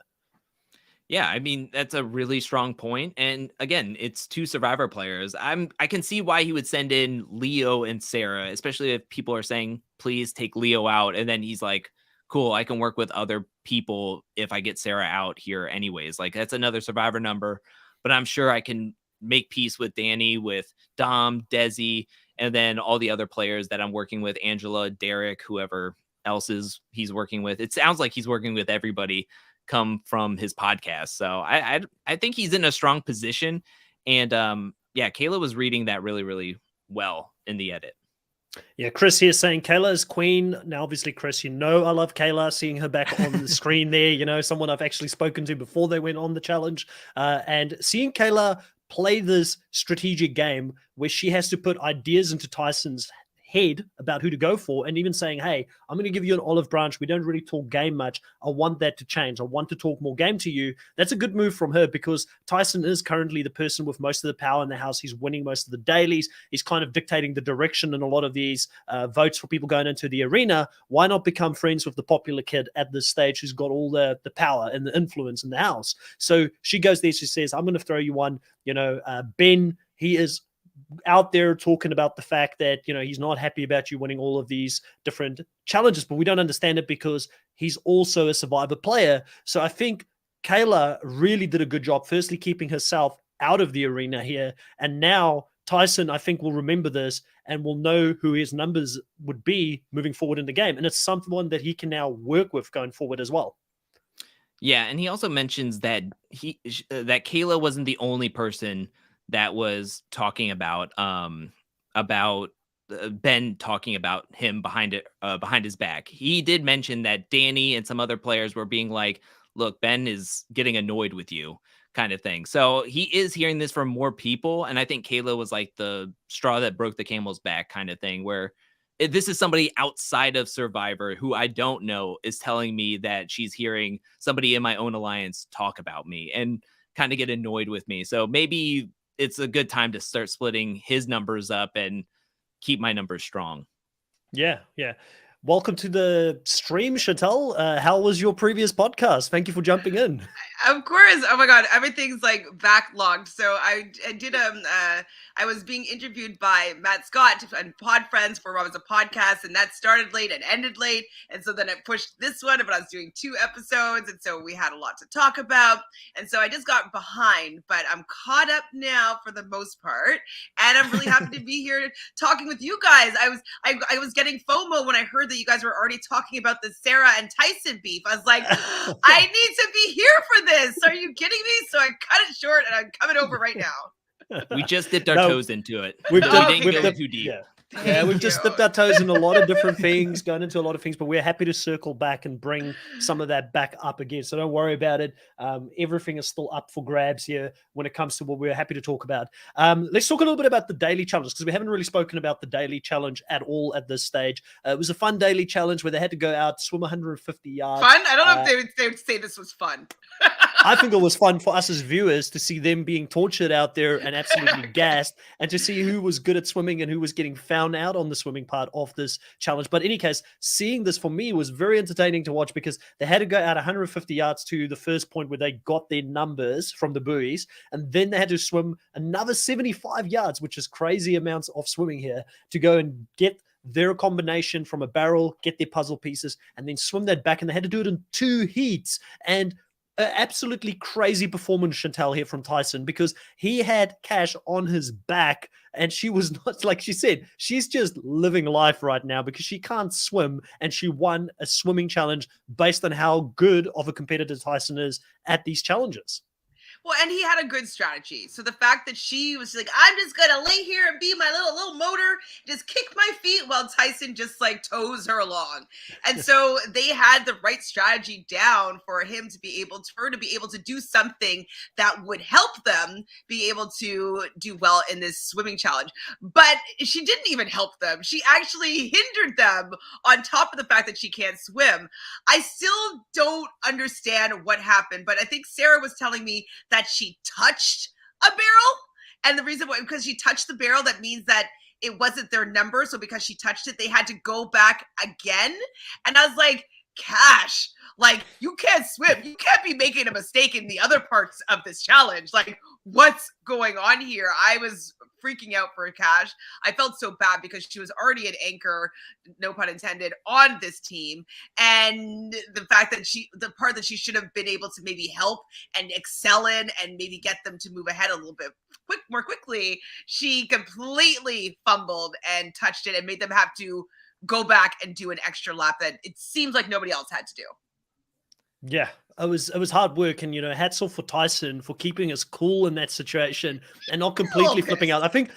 Yeah, I mean, that's a really strong point. And again, it's two Survivor players. I can see why he would send in Leo and Sarah, especially if people are saying, please take Leo out. And then he's like, cool, I can work with other people if I get Sarah out here anyways. Like, that's another Survivor number, but I'm sure I can make peace with Danny, with Dom, Desi, and then all the other players that I'm working with, Angela, Derek, whoever else he's working with. It sounds like he's working with everybody come from his podcast. So I think he's in a strong position. And Kayla was reading that really, really well in the edit. Yeah, Chris here saying Kayla is queen. Now, obviously, Chris, I love Kayla, seeing her back on the screen there, someone I've actually spoken to before they went on the challenge. And seeing Kayla play this strategic game where she has to put ideas into Tyson's head about who to go for, and even saying, hey, I'm going to give you an olive branch. We don't really talk game much. I want that to change. I want to talk more game to you. That's a good move from her because Tyson is currently the person with most of the power in the house. He's winning most of the dailies. He's kind of dictating the direction in a lot of these votes for people going into the arena. Why not become friends with the popular kid at this stage who's got all the power and the influence in the house? So she goes there. She says, I'm going to throw you one. Ben, he is out there talking about the fact that he's not happy about you winning all of these different challenges, but we don't understand it because he's also a Survivor player. So I think Kayla really did a good job, firstly keeping herself out of the arena here, and now Tyson, I think, will remember this and will know who his numbers would be moving forward in the game, and it's someone that he can now work with going forward as well. Yeah, and he also mentions that that Kayla wasn't the only person that was talking about Ben talking about him behind his back. He did mention that Danny and some other players were being like, look, Ben is getting annoyed with you kind of thing. So he is hearing this from more people. And I think Kayla was like the straw that broke the camel's back kind of thing, where this is somebody outside of Survivor who I don't know is telling me that she's hearing somebody in my own alliance talk about me and kind of get annoyed with me. So maybe it's a good time to start splitting his numbers up and keep my numbers strong. Yeah. Welcome to the stream, Chantel. How was your previous podcast? Thank you for jumping in. Of course. Oh my God, everything's like backlogged. So I did I was being interviewed by Matt Scott and Pod Friends for what was a podcast, and that started late and ended late. And so then it pushed this one, but I was doing 2 episodes, and so we had a lot to talk about. And so I just got behind, but I'm caught up now for the most part, and I'm really happy to be here talking with you guys. I was getting FOMO when I heard that you guys were already talking about the Sarah and Tyson beef. I was like, I need to be here for this. Are you kidding me? So I cut it short, and I'm coming over right now. We just dipped our toes into it. We didn't go too deep. Yeah, we've just dipped our toes in a lot of different things, going into a lot of things, but we're happy to circle back and bring some of that back up again. So don't worry about it. Everything is still up for grabs here when it comes to what we're happy to talk about. Let's talk a little bit about the daily challenges, because we haven't really spoken about the daily challenge at all at this stage. It was a fun daily challenge where they had to go out, swim 150 yards. Fun? I don't know if they would say this was fun. I think it was fun for us as viewers to see them being tortured out there and absolutely gassed, and to see who was good at swimming and who was getting found out on the swimming part of this challenge. But in any case, seeing this for me was very entertaining to watch, because they had to go out 150 yards to the first point where they got their numbers from the buoys, and then they had to swim another 75 yards, which is crazy amounts of swimming here, to go and get their combination from a barrel, get their puzzle pieces, and then swim that back. And they had to do it in 2 heats. And an absolutely crazy performance, Chantel, here from Tyson, because he had Cash on his back and she was not, like she said, she's just living life right now because she can't swim, and she won a swimming challenge based on how good of a competitor Tyson is at these challenges. Well, and he had a good strategy. So the fact that she was like, I'm just gonna lay here and be my little motor, just kick my feet while Tyson just like tows her along. And so they had the right strategy down for him to be able to, her to be able to do something that would help them be able to do well in this swimming challenge. But she didn't even help them. She actually hindered them on top of the fact that she can't swim. I still don't understand what happened, but I think Sarah was telling me that she touched a barrel. And the reason why, because she touched the barrel, that means that it wasn't their number. So because she touched it, they had to go back again. And I was like, Cash, like, you can't swim. You can't be making a mistake in the other parts of this challenge. Like, what's going on here? I was freaking out for Cash. I felt so bad because she was already an anchor, no pun intended, on this team. And the fact that the part that she should have been able to maybe help and excel in and maybe get them to move ahead a little bit more quickly, she completely fumbled and touched it and made them have to go back and do an extra lap that it seems like nobody else had to do. Yeah, it was hard work, and hats off for Tyson for keeping us cool in that situation and not completely flipping out. I think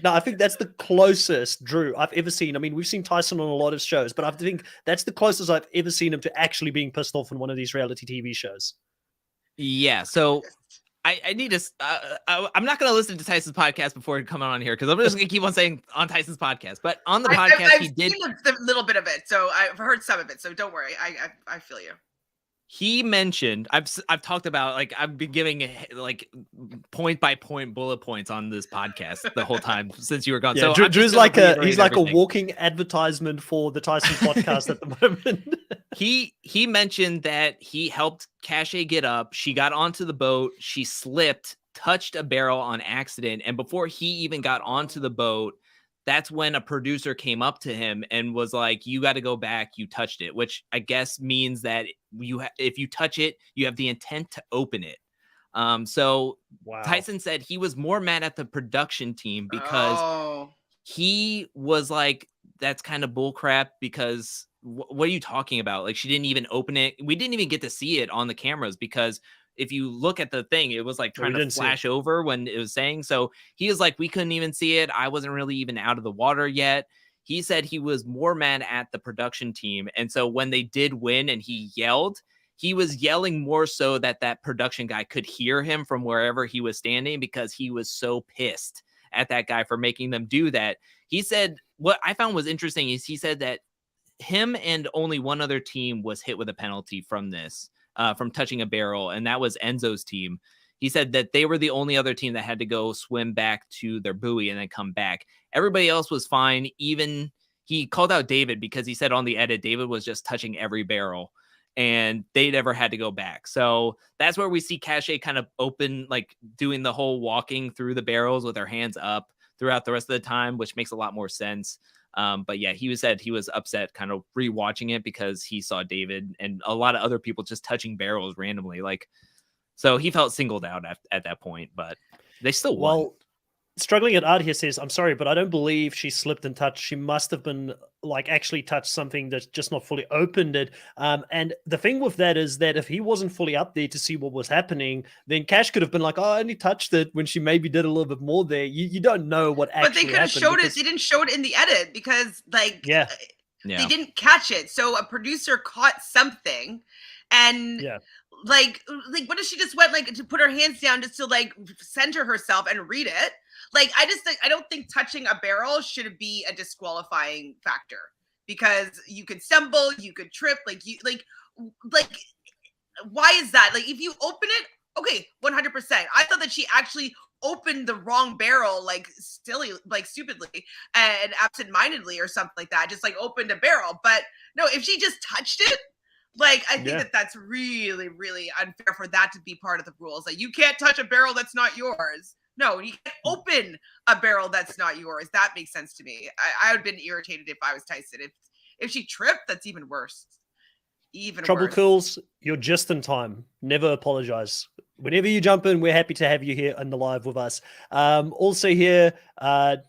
that's the closest, Drew, I've ever seen. I mean, we've seen Tyson on a lot of shows, but I think that's the closest I've ever seen him to actually being pissed off in one of these reality TV shows. Yeah, so I need to. I'm not going to listen to Tyson's podcast before coming on here because I'm just going to keep on saying on Tyson's podcast. But on the podcast, I've he did seen a little bit of it, so I've heard some of it. So don't worry, I feel you. He mentioned, I've talked about, like, I've been giving like point by point bullet points on this podcast the whole time since you were gone. Yeah, so Drew's like a walking advertisement for the Tyson podcast at the moment. He mentioned that he helped Cache get up. She got onto the boat. She slipped, touched a barrel on accident, and before he even got onto the boat, that's when a producer came up to him and was like, you got to go back. You touched it, which I guess means that if you touch it, you have the intent to open it. So wow. Tyson said he was more mad at the production team because he was like, that's kind of bullcrap because what are you talking about? Like, she didn't even open it. We didn't even get to see it on the cameras because if you look at the thing, it was like trying to flash over when it was saying. So he was like, we couldn't even see it. I wasn't really even out of the water yet. He said he was more mad at the production team. And so when they did win and he yelled, he was yelling more so that production guy could hear him from wherever he was standing because he was so pissed at that guy for making them do that. He said, what I found was interesting is he said that him and only one other team was hit with a penalty from this. From touching a barrel, and that was Enzo's team. He said that they were the only other team that had to go swim back to their buoy and then come back. Everybody else was fine. Even he called out David because he said on the edit, David was just touching every barrel and they never had to go back. So that's where we see Cache kind of open, like doing the whole walking through the barrels with her hands up throughout the rest of the time, which makes a lot more sense. But yeah, he said he was upset kind of rewatching it because he saw David and a lot of other people just touching barrels randomly. Like, so he felt singled out at that point, but they still won. Well, Struggling at Art here says, I'm sorry, but I don't believe she slipped and touched. She must have been like actually touched something that's just not fully opened it. And the thing with that is that if he wasn't fully up there to see what was happening, then Cash could have been like, oh, I only touched it when she maybe did a little bit more there. You don't know what actually happened. But they could have showed it. They didn't show it in the edit because they didn't catch it. So a producer caught something and like what if she just went like to put her hands down just to like center herself and read it? Like, I don't think touching a barrel should be a disqualifying factor because you could stumble, you could trip, like why is that? Like, if you open it, okay, 100%. I thought that she actually opened the wrong barrel, like silly, like stupidly and absentmindedly or something like that. Just like opened a barrel, but no, if she just touched it. Like, I think that that's really, really unfair for that to be part of the rules. Like, you can't touch a barrel that's not yours. No, you can't open a barrel that's not yours. That makes sense to me. I would have been irritated if I was Tyson. If she tripped, that's even worse. Even Trouble worse. Cools, you're just in time. Never apologize. Whenever you jump in, we're happy to have you here in the live with us. Also here,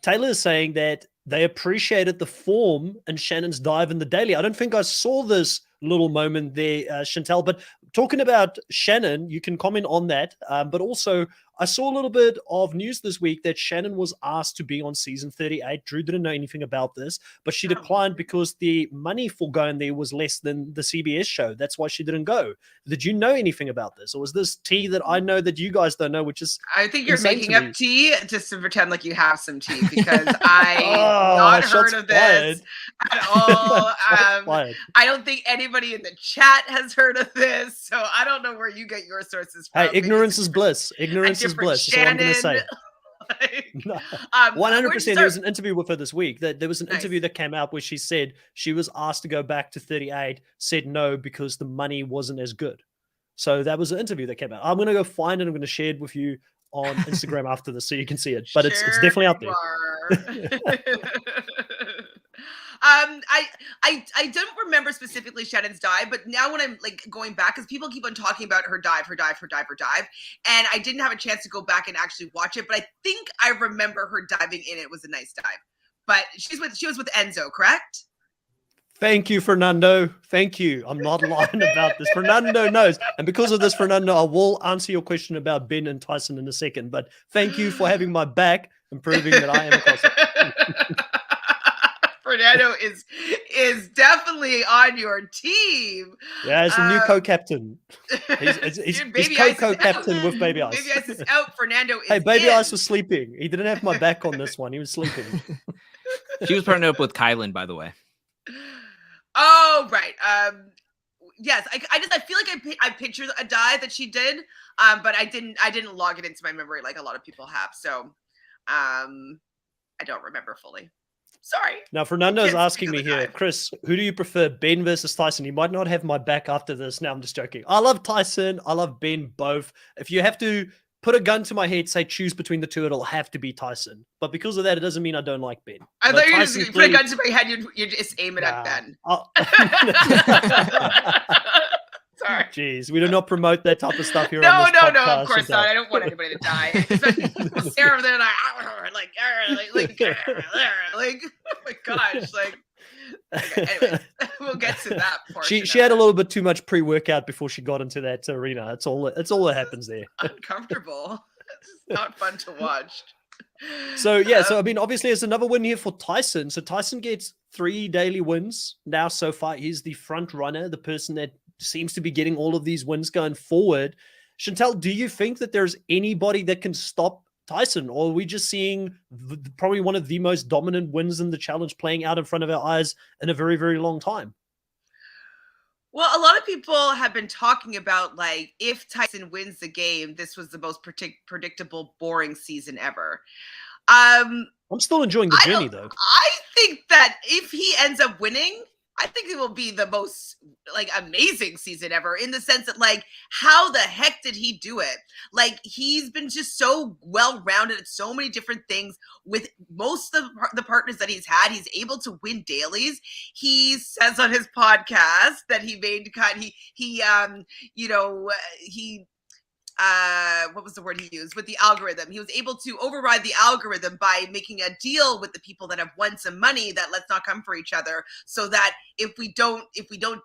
Taylor is saying that they appreciated the form in Shannon's dive in the daily. I don't think I saw this little moment there, Chantel, but talking about Shannon, you can comment on that. But also, I saw a little bit of news this week that Shannon was asked to be on season 38. Drew didn't know anything about this, but she declined because the money for going there was less than the CBS show. That's why she didn't go. Did you know anything about this? Or was this tea that I know that you guys don't know, which is I think you're insane making to up me. tea just to pretend like you have some tea, because I not heard of this at all. I don't think anybody in the chat has heard of this, so I don't know where you get your sources from. Hey, ignorance is bliss. Ignorance is bliss. That's what I'm going to say. 100%. There was an interview with her this week. There was an interview that came out where she said she was asked to go back to 38, said no because the money wasn't as good. So that was an interview that came out. I'm going to go find it. I'm going to share it with you on Instagram after this so you can see it. But it's definitely out there. I don't remember specifically Shannon's dive, but now when I'm like going back, because people keep on talking about her dive, and I didn't have a chance to go back and actually watch it, but I think I remember her diving in. It was a nice dive, but she was with Enzo, correct? Thank you, Fernando. Thank you. I'm not lying about this. Fernando knows. And because of this, Fernando, I will answer your question about Ben and Tyson in a second. But thank you for having my back and proving that I am a closet. Fernando is definitely on your team. Yeah, he's the new co-captain. He's co-captain with Baby Ice. Baby Ice is out. Fernando is Hey, Baby Ice was sleeping. He didn't have my back on this one. He was sleeping. She was partnered up with Kylan, by the way. Oh, right. Yes, I feel like I pictured a dive that she did, but I didn't log it into my memory like a lot of people have. So, I don't remember fully. Sorry. Now, Fernando's asking me here, Chris, who do you prefer, Ben versus Tyson? He might not have my back after this. Now, I'm just joking. I love Tyson. I love Ben both. If you have to put a gun to my head, say choose between the two, it'll have to be Tyson. But because of that, it doesn't mean I don't like Ben. I thought you just put a gun to my head, you just aim it at Ben. Sorry. Jeez, we do not promote that type of stuff here. No, on this podcast, of course not. I don't want anybody to die. Sarah there, like, oh my gosh, like. Okay, anyway, we'll get to that portion. She had a little bit too much pre-workout before she got into that arena. It's all that happens there. Uncomfortable. It's not fun to watch. So yeah, so I mean, obviously, there's another win here for Tyson. So Tyson gets 3 daily wins now so far. He's the front runner, the person that seems to be getting all of these wins going forward. Chantel, do you think that there's anybody that can stop Tyson, or are we just seeing probably one of the most dominant wins in the challenge playing out in front of our eyes in a very, very long time? Well, a lot of people have been talking about, like, if Tyson wins the game, this was the most predictable, boring season ever. I'm still enjoying the journey, though. I think that if he ends up winning, I think it will be the most, like, amazing season ever, in the sense that, like, how the heck did he do it? Like, he's been just so well-rounded at so many different things with most of the partners that he's had. He's able to win dailies. He says on his podcast that he made what was the word he used with the algorithm? He was able to override the algorithm by making a deal with the people that have won some money that let's not come for each other, so that if we don't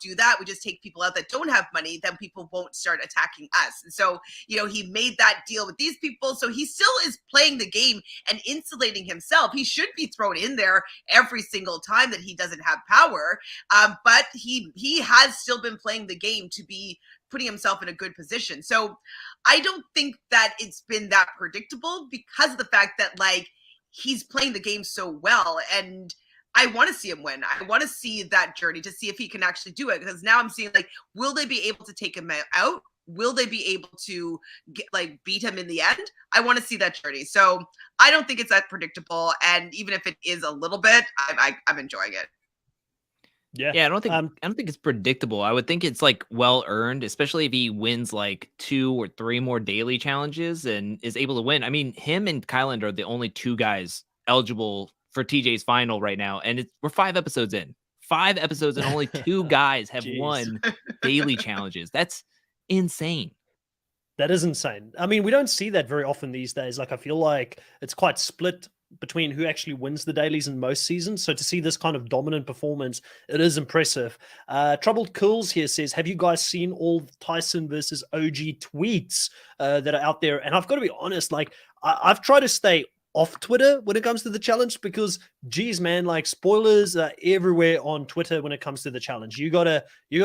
do that, we just take people out that don't have money, then people won't start attacking us. And so, he made that deal with these people. So he still is playing the game and insulating himself. He should be thrown in there every single time that he doesn't have power. But he has still been playing the game to be putting himself in a good position. So I don't think that it's been that predictable, because of the fact that, like, he's playing the game so well, and I want to see him win. I want to see that journey to see if he can actually do it, because now I'm seeing, like, will they be able to take him out? Will they be able to beat him in the end? I want to see that journey. So I don't think it's that predictable. And even if it is a little bit, I'm enjoying it. Yeah, I don't think it's predictable. I would think it's like well earned, especially if he wins like 2 or 3 more daily challenges and is able to win. I mean, him and Kylan are the only 2 guys eligible for TJ's final right now, and we're 5 episodes in. 5 episodes and only 2 guys have Jeez. won daily challenges. That's insane. That is insane. I mean, we don't see that very often these days. Like, I feel like it's quite split between who actually wins the dailies in most seasons. So to see this kind of dominant performance, it is impressive. Troubled Cools here says, have you guys seen all the Tyson versus OG tweets that are out there? And I've got to be honest, like, I've tried to stay off Twitter when it comes to the challenge because, geez, man, like, spoilers are everywhere on Twitter when it comes to the challenge. You gotta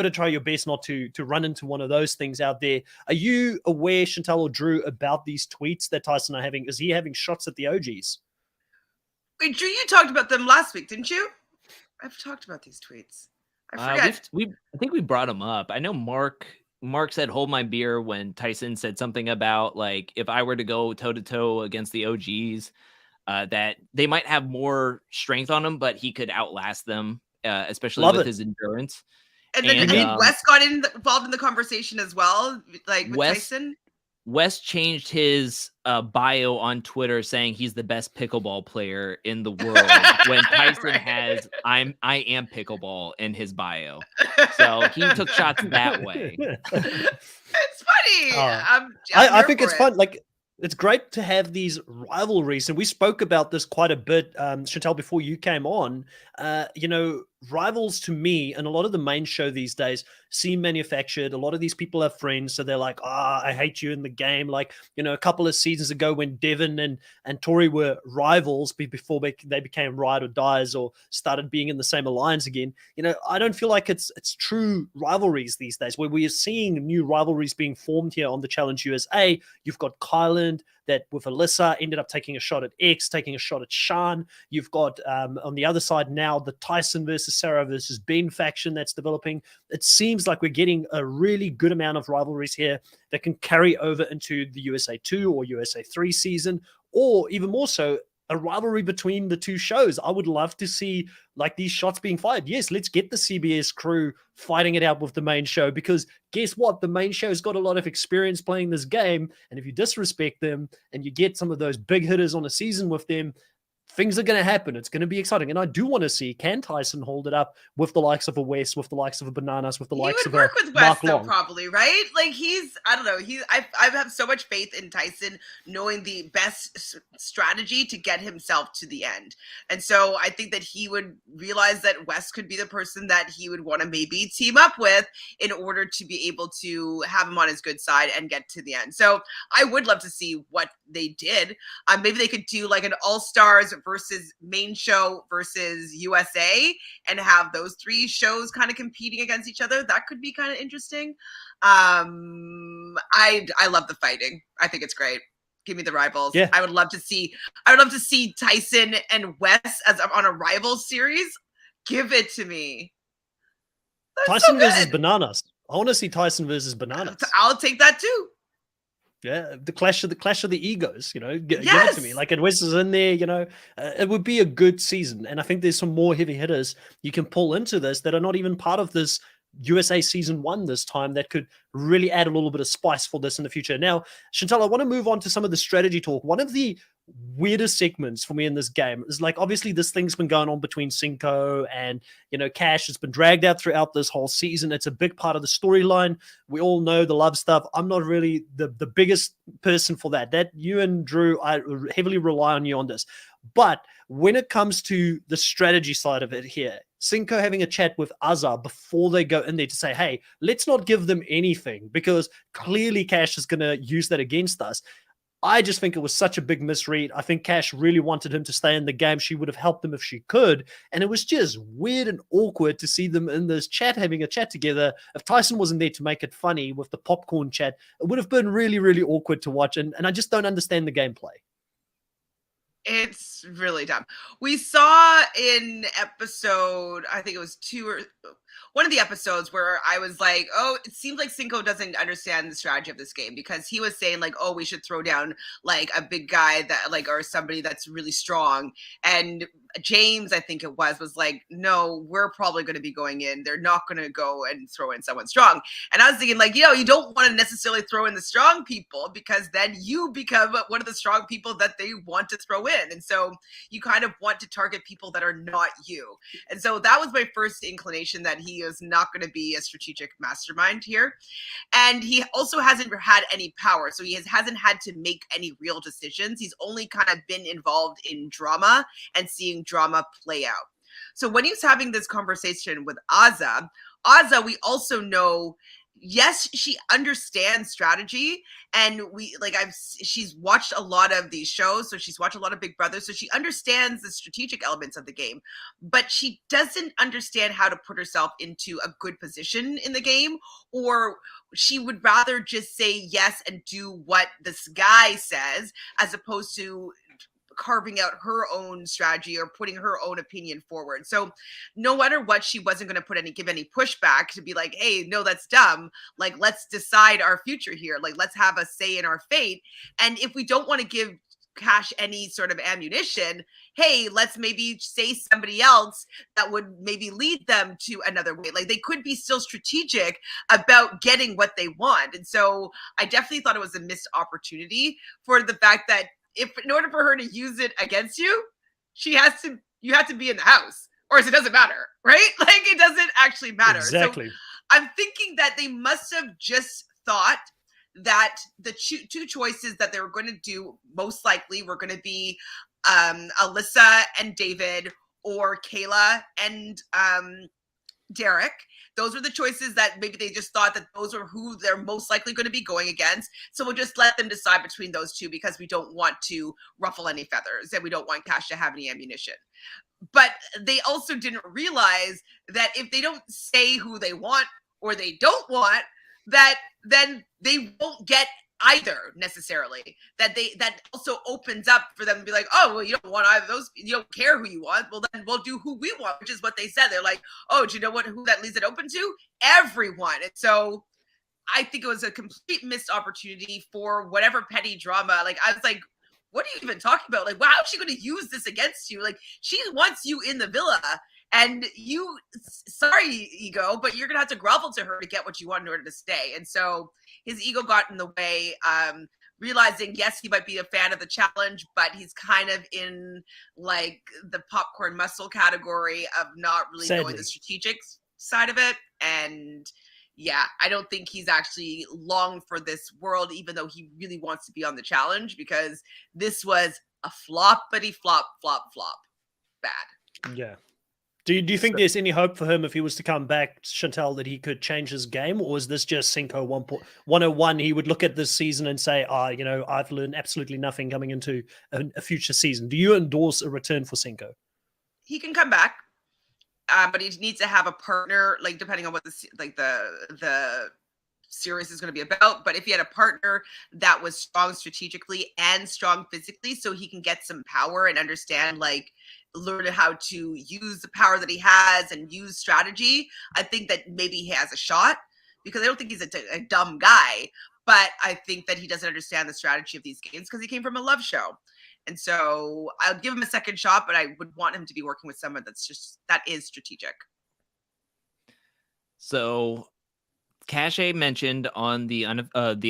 try your best not to run into one of those things out there. Are you aware, Chantal or Drew, about these tweets that Tyson are having? Is he having shots at the OGs? Wait, Drew, you talked about them last week, didn't you? I've talked about these tweets. I forget. I think we brought them up. I know Mark said hold my beer when Tyson said something about, like, if I were to go toe to toe against the OGs, that they might have more strength on him, but he could outlast them, especially with his endurance. And then Wes got involved in the conversation as well, like with Tyson. Wes changed his bio on Twitter saying he's the best pickleball player in the world when Tyson has I am pickleball in his bio. So he took shots that way. It's funny. I think it's fun. Like, it's great to have these rivalries. And we spoke about this quite a bit, Chantal, before you came on. Rivals to me and a lot of the main show these days seem manufactured. A lot of these people have friends, so they're like, I hate you in the game. Like, a couple of seasons ago when Devin and Tori were rivals before they became ride or dies or started being in the same alliance again. I don't feel like it's true rivalries these days, where we are seeing new rivalries being formed here on the Challenge USA. You've got Kylan that with Alyssa ended up taking a shot at X, taking a shot at Sean. You've got on the other side now the Tyson versus Sarah versus Ben faction that's developing. It seems like we're getting a really good amount of rivalries here that can carry over into the USA 2 or USA 3 season, or even more so, a rivalry between the two shows. I would love to see like these shots being fired. Yes, let's get the CBS crew fighting it out with the main show, because guess what? The main show's got a lot of experience playing this game. And if you disrespect them and you get some of those big hitters on a season with them, things are going to happen. It's going to be exciting. And I do want to see, can Tyson hold it up with the likes of a West, with the likes of a Bananas, with the likes of a Mark Long? He would work with West, though, probably, right? Like, I don't know. I have so much faith in Tyson knowing the best strategy to get himself to the end. And so I think that he would realize that West could be the person that he would want to maybe team up with in order to be able to have him on his good side and get to the end. So I would love to see what they did. Maybe they could do like an All-Stars versus main show versus USA and have those 3 shows kind of competing against each other. That could be kind of interesting. I love the fighting. I think it's great. Give me the rivals. Yeah. I would love to see Tyson and Wes as on a rival series. Give it to me. That's Tyson so versus Bananas. I want to see Tyson versus Bananas. I'll take that too. Yeah, the clash of the egos, give it to me. Like, and Wes is in there, it would be a good season. And I think there's some more heavy hitters you can pull into this that are not even part of this USA season 1 this time that could really add a little bit of spice for this in the future. Now, Chantal, I want to move on to some of the strategy talk. One of the weirdest segments for me in this game is, like, obviously this thing's been going on between Cinco and Cash. It's been dragged out throughout this whole season. It's a big part of the storyline. We all know the love stuff. I'm not really the biggest person for that you and Drew, I heavily rely on you on this. But when it comes to the strategy side of it here, Cinco having a chat with Azar before they go in there to say, hey, let's not give them anything because clearly Cash is going to use that against us. I just think it was such a big misread. I think Cash really wanted him to stay in the game. She would have helped him if she could. And it was just weird and awkward to see them in this chat, having a chat together. If Tyson wasn't there to make it funny with the popcorn chat, it would have been really, really awkward to watch. And I just don't understand the gameplay. It's really dumb. We saw in episode, I think it was 2 or one of the episodes where I was like, oh, it seems like Cinco doesn't understand the strategy of this game, because he was saying like, oh, we should throw down like a big guy that like, or somebody that's really strong. And James, I think it was like, no, we're probably going to be going in. They're not going to go and throw in someone strong. And I was thinking like, you don't want to necessarily throw in the strong people, because then you become one of the strong people that they want to throw in. win. And so you kind of want to target people that are not you. And so that was my first inclination that he is not going to be a strategic mastermind here. And he also hasn't had any power. So he hasn't had to make any real decisions. He's only kind of been involved in drama and seeing drama play out. So when he's having this conversation with Azza, we also know, yes, she understands strategy, and she's watched a lot of these shows, so she's watched a lot of Big Brother, so she understands the strategic elements of the game, but she doesn't understand how to put herself into a good position in the game, or she would rather just say yes and do what this guy says, as opposed to carving out her own strategy or putting her own opinion forward. So no matter what, she wasn't going to give any pushback to be like, hey, no, that's dumb. Like, let's decide our future here. Like, let's have a say in our fate. And if we don't want to give Cash any sort of ammunition, hey, let's maybe say somebody else that would maybe lead them to another way. Like, they could be still strategic about getting what they want. And so I definitely thought it was a missed opportunity, for the fact that in order for her to use it against you, you have to be in the house, or it doesn't matter, right? Like, it doesn't actually matter. Exactly. So I'm thinking that they must have just thought that the two choices that they were going to do most likely were going to be Alyssa and David, or Kayla and Derek. Those were the choices that maybe they just thought that those are who they're most likely going to be going against. So we'll just let them decide between those two, because we don't want to ruffle any feathers and we don't want Cash to have any ammunition. But they also didn't realize that if they don't say who they want or they don't want, that then they won't get either necessarily. That also opens up for them to be like, oh, well, you don't want either of those, you don't care who you want, well, then we'll do who we want, which is what they said. They're like, oh, do you know who that leaves it open to? Everyone. And so I think it was a complete missed opportunity for whatever petty drama. Like, I was like, what are you even talking about? Like, how is she going to use this against you? Like, she wants you in the villa, and you, sorry, ego, but you're going to have to grovel to her to get what you want in order to stay. And so his ego got in the way, realizing, yes, he might be a fan of the challenge, but he's kind of in like the popcorn muscle category of not really knowing the strategic side of it. And yeah, I don't think he's actually long for this world, even though he really wants to be on the challenge, because this was a floppity flop bad. Yeah. Do you think there's any hope for him if he was to come back, Chantal, that he could change his game? Or is this just Cinco 101? He would look at this season and say, I've learned absolutely nothing coming into a future season. Do you endorse a return for Cinco? He can come back, but he needs to have a partner, like, depending on what the series is going to be about. But if he had a partner that was strong strategically and strong physically, so he can get some power and understand, like, learn how to use the power that he has and use strategy, I think that maybe he has a shot, because I don't think he's a dumb guy, but I think that he doesn't understand the strategy of these games because he came from a love show. And so I'll give him a second shot, but I would want him to be working with someone that is strategic. So Cache mentioned on the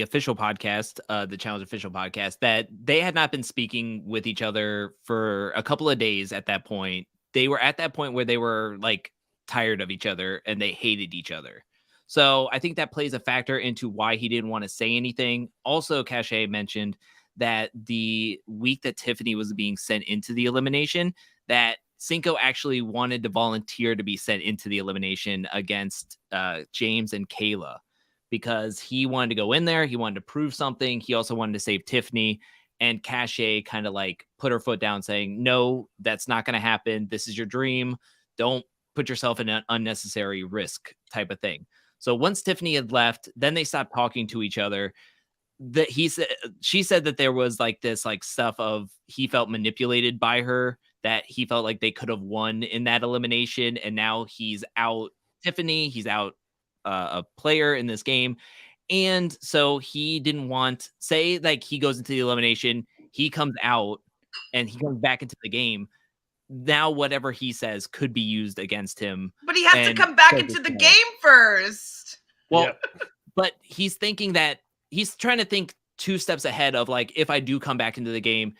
official podcast, the Challenge official podcast, that they had not been speaking with each other for a couple of days at that point. They were at that point where they were like tired of each other and they hated each other. So I think that plays a factor into why he didn't want to say anything. Also, Cache mentioned that the week that Tiffany was being sent into the elimination, that Cinco actually wanted to volunteer to be sent into the elimination against James and Kayla, because he wanted to go in there. He wanted to prove something. He also wanted to save Tiffany, and Cache kind of like put her foot down saying, no, that's not going to happen. This is your dream. Don't put yourself in an unnecessary risk type of thing. So once Tiffany had left, then they stopped talking to each other. She said that there was like this like stuff of he felt manipulated by her, that he felt like they could have won in that elimination, and now he's out Tiffany, he's out a player in this game, and so he didn't want, say like he goes into the elimination, he comes out and he comes back into the game, now whatever he says could be used against him, but he has to come back into the game first. Well, yeah. But he's thinking that he's trying to think 2 steps ahead of like, if I do come back into the game,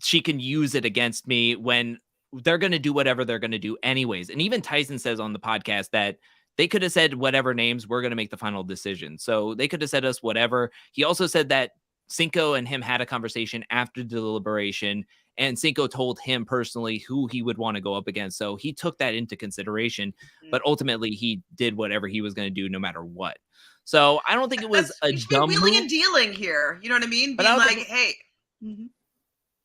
she can use it against me when they're going to do whatever they're going to do anyways. And even Tyson says on the podcast that they could have said whatever names, we're going to make the final decision. So they could have said us whatever. He also said that Cinco and him had a conversation after deliberation, and Cinco told him personally who he would want to go up against. So he took that into consideration, but ultimately he did whatever he was going to do no matter what. So I don't think it was a dumb wheeling move. and dealing here. You know what I mean? But Being I don't like, think- hey.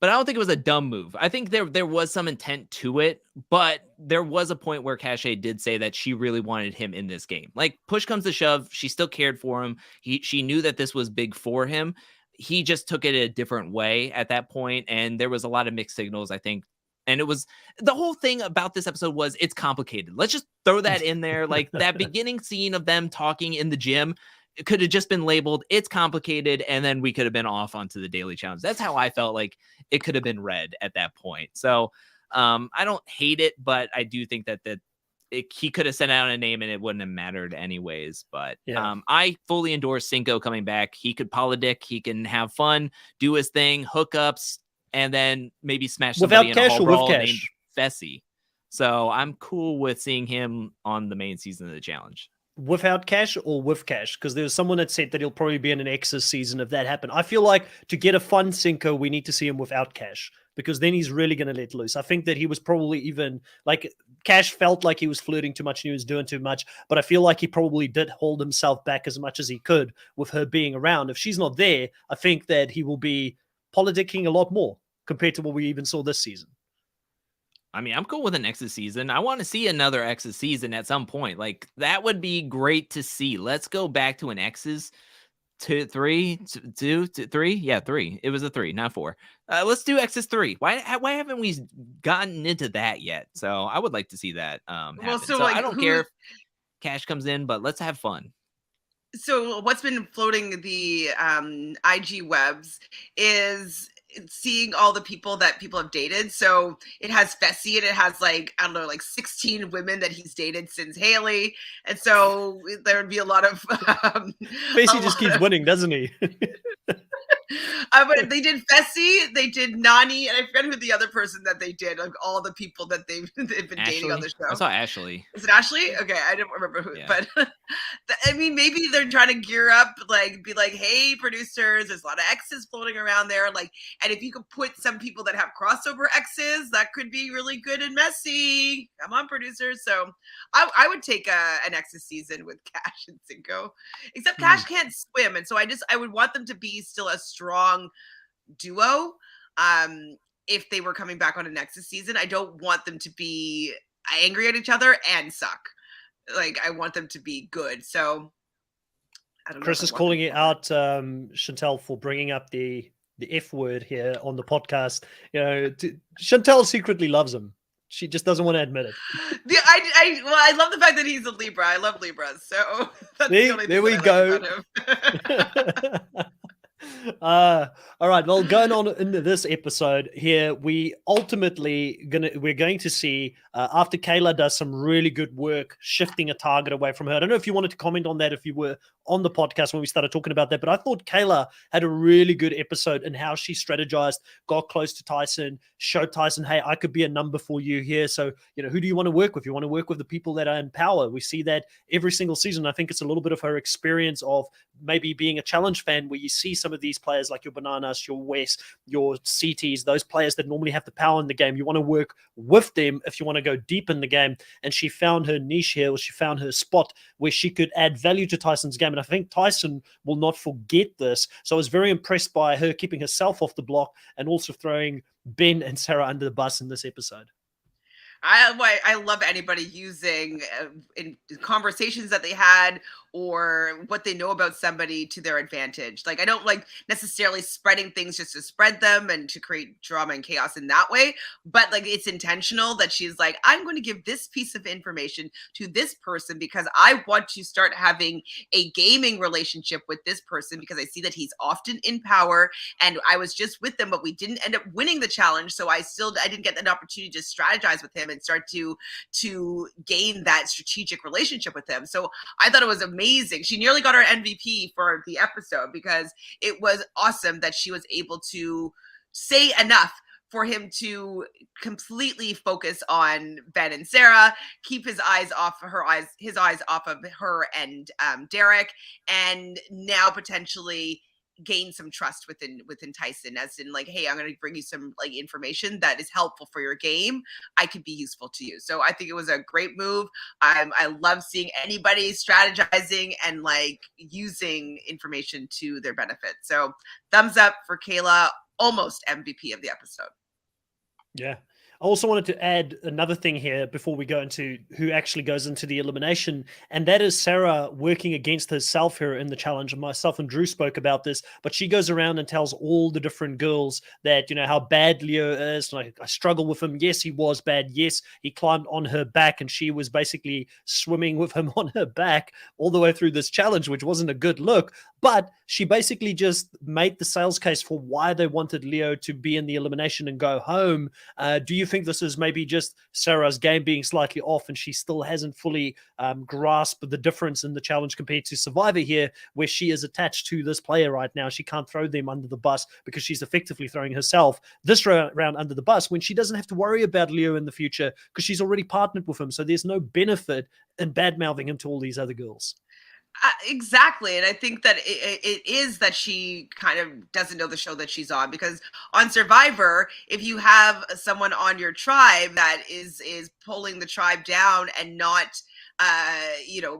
But I don't think it was a dumb move. I think there was some intent to it, but there was a point where Cache did say that she really wanted him in this game. Like, push comes to shove, she still cared for him. She knew that this was big for him. He just took it a different way at that point, and there was a lot of mixed signals, I think. And it was the whole thing about this episode was it's complicated. Let's just throw that in there. Like that beginning scene of them talking in the gym, it could have just been labeled it's complicated, and then we could have been off onto the daily challenge. That's how I felt like it could have been read at that point. So I don't hate it, but I do think that he could have sent out a name and it wouldn't have mattered anyways. But I fully endorse Cinco coming back. He could politic, he can have fun, do his thing, hookups, and then maybe smash somebody in a hall brawl named Fessy. So I'm cool with seeing him on the main season of the challenge. Without cash or with cash? Because there's someone that said that he'll probably be in an X's season if that happened. I feel like to get a fun Cinco, we need to see him without cash, because then he's really going to let loose. I think that he was probably even like Cash felt like he was flirting too much and he was doing too much, but I feel like he probably did hold himself back as much as he could with her being around. If she's not there, I think that he will be politicking a lot more compared to what we even saw this season. I mean, I'm cool with an X's season. I want to see another X's season at some point. Like, that would be great to see. Let's go back to an X's 2, 3, 2, 3. Yeah, 3. It was a 3, not 4. Let's do X's 3. Why haven't we gotten into that yet? So I would like to see that happen. Well, so like, I don't care if cash comes in, but let's have fun. So what's been floating the IG webs is seeing all the people that people have dated. So it has Fessy and it has like, I don't know, like 16 women that he's dated since Haley. And so there would be a lot of Fessy just keeps winning, doesn't he? But they did Fessy, they did Nani, and I forget who the other person that they did, like all the people that they've been Ashley? dating on the show. I saw Ashley. Is it Ashley? Okay, I don't remember who, but I mean, maybe they're trying to gear up, like be like, hey, producers, there's a lot of X's floating around there, like, and if you could put some people that have crossover X's, that could be really good and messy. Come on, producers. So I would take an X's season with Cash and Cinco, except Cash can't swim, and so I would want them to be still a strong duo. If they were coming back on a Nexus season, I don't want them to be angry at each other and suck. Like, I want them to be good. So I don't know. Chris is calling it out, Chantel, for bringing up the F word here on the podcast. You know, Chantel secretly loves him. She just doesn't want to admit it. I love the fact that he's a Libra. I love Libras. So that's there we go. All right, well, going on into this episode here, we're going to see after Kayla does some really good work shifting a target away from her. I don't know if you wanted to comment on that if you were on the podcast when we started talking about that, but I thought Kayla had a really good episode in how she strategized, got close to Tyson, showed Tyson, hey, I could be a number for you here. So, you know, who do you want to work with? You want to work with the people that are in power. We see that every single season. I think it's a little bit of her experience of maybe being a challenge fan where you see some of these players like your Bananas, your West, your CTs, those players that normally have the power in the game. You want to work with them if you want to go deep in the game. And she found her niche here, or she found her spot where she could add value to Tyson's game. And I think Tyson will not forget this. So I was very impressed by her keeping herself off the block and also throwing Ben and Sarah under the bus in this episode. I love anybody using in conversations that they had or what they know about somebody to their advantage. Like, I don't like necessarily spreading things just to spread them and to create drama and chaos in that way, but like it's intentional that she's like, I'm going to give this piece of information to this person because I want to start having a gaming relationship with this person because I see that he's often in power and I was just with them, but we didn't end up winning the challenge. So I didn't get an opportunity to strategize with him and start to gain that strategic relationship with him. So I thought it was amazing. She nearly got her MVP for the episode because it was awesome that she was able to say enough for him to completely focus on Ben and Sarah, keep his eyes off of her and Derek, and now potentially gain some trust within Tyson, as in like, hey, I'm going to bring you some like information that is helpful for your game. I could be useful to you. So I think it was a great move. I love seeing anybody strategizing and like using information to their benefit. So thumbs up for Kayla, almost MVP of the episode. Yeah. I also wanted to add another thing here before we go into who actually goes into the elimination, and that is Sarah working against herself here in the challenge. And myself and Drew spoke about this, but she goes around and tells all the different girls that, you know, how bad Leo is. Like, I struggle with him. Yes, he was bad. Yes, he climbed on her back, and she was basically swimming with him on her back all the way through this challenge, which wasn't a good look. But she basically just made the sales case for why they wanted Leo to be in the elimination and go home. Do you think this is maybe just Sarah's game being slightly off, and she still hasn't fully grasped the difference in the challenge compared to Survivor here, where she is attached to this player right now? She can't throw them under the bus because she's effectively throwing herself this round under the bus when she doesn't have to worry about Leo in the future because she's already partnered with him. So there's no benefit in bad-mouthing him to all these other girls. Exactly. And I think that it is that she kind of doesn't know the show that she's on, because on Survivor, if you have someone on your tribe that is pulling the tribe down and not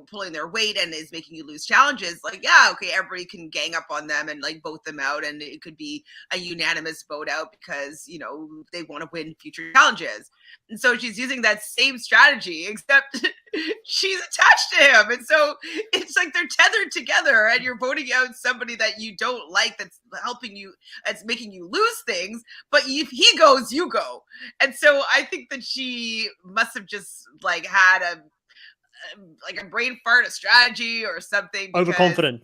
pulling their weight and is making you lose challenges, like, yeah, okay, everybody can gang up on them and like vote them out, and it could be a unanimous vote out because, you know, they want to win future challenges. And so she's using that same strategy, except she's attached to him. And so it's like they're tethered together, and you're voting out somebody that you don't like, that's helping you, that's making you lose things. But if he goes, you go. And so I think that she must have just like had a brain fart, a strategy or something. Overconfident.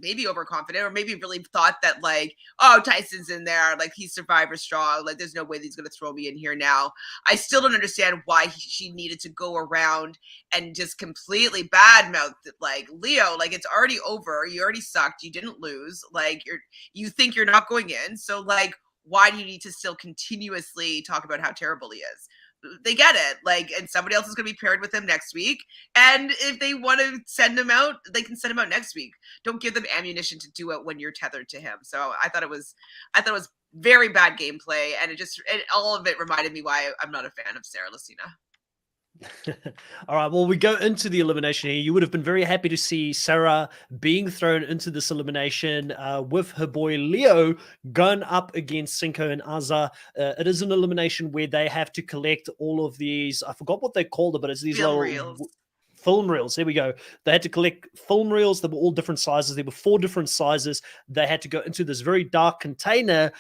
Maybe overconfident, or maybe really thought that like, oh, Tyson's in there, like he's Survivor strong, like there's no way he's going to throw me in here now. I still don't understand why she needed to go around and just completely badmouth like Leo. Like, it's already over. You already sucked. You didn't lose. Like, you think you're not going in. So like, why do you need to still continuously talk about how terrible he is? They get it, like, and somebody else is going to be paired with him next week, and if they want to send him out, they can send him out next week. Don't give them ammunition to do it when you're tethered to him. So I thought it was very bad gameplay, and all of it reminded me why I'm not a fan of Sarah Lucina. All right, well, we go into the elimination here. You would have been very happy to see Sarah being thrown into this elimination with her boy Leo going up against Cinco and Azza. It is an elimination where they have to collect all of these, I forgot what they called it, but it's these film reels. There we go. They had to collect film reels that were all different sizes. There were 4 different sizes. They had to go into this very dark container,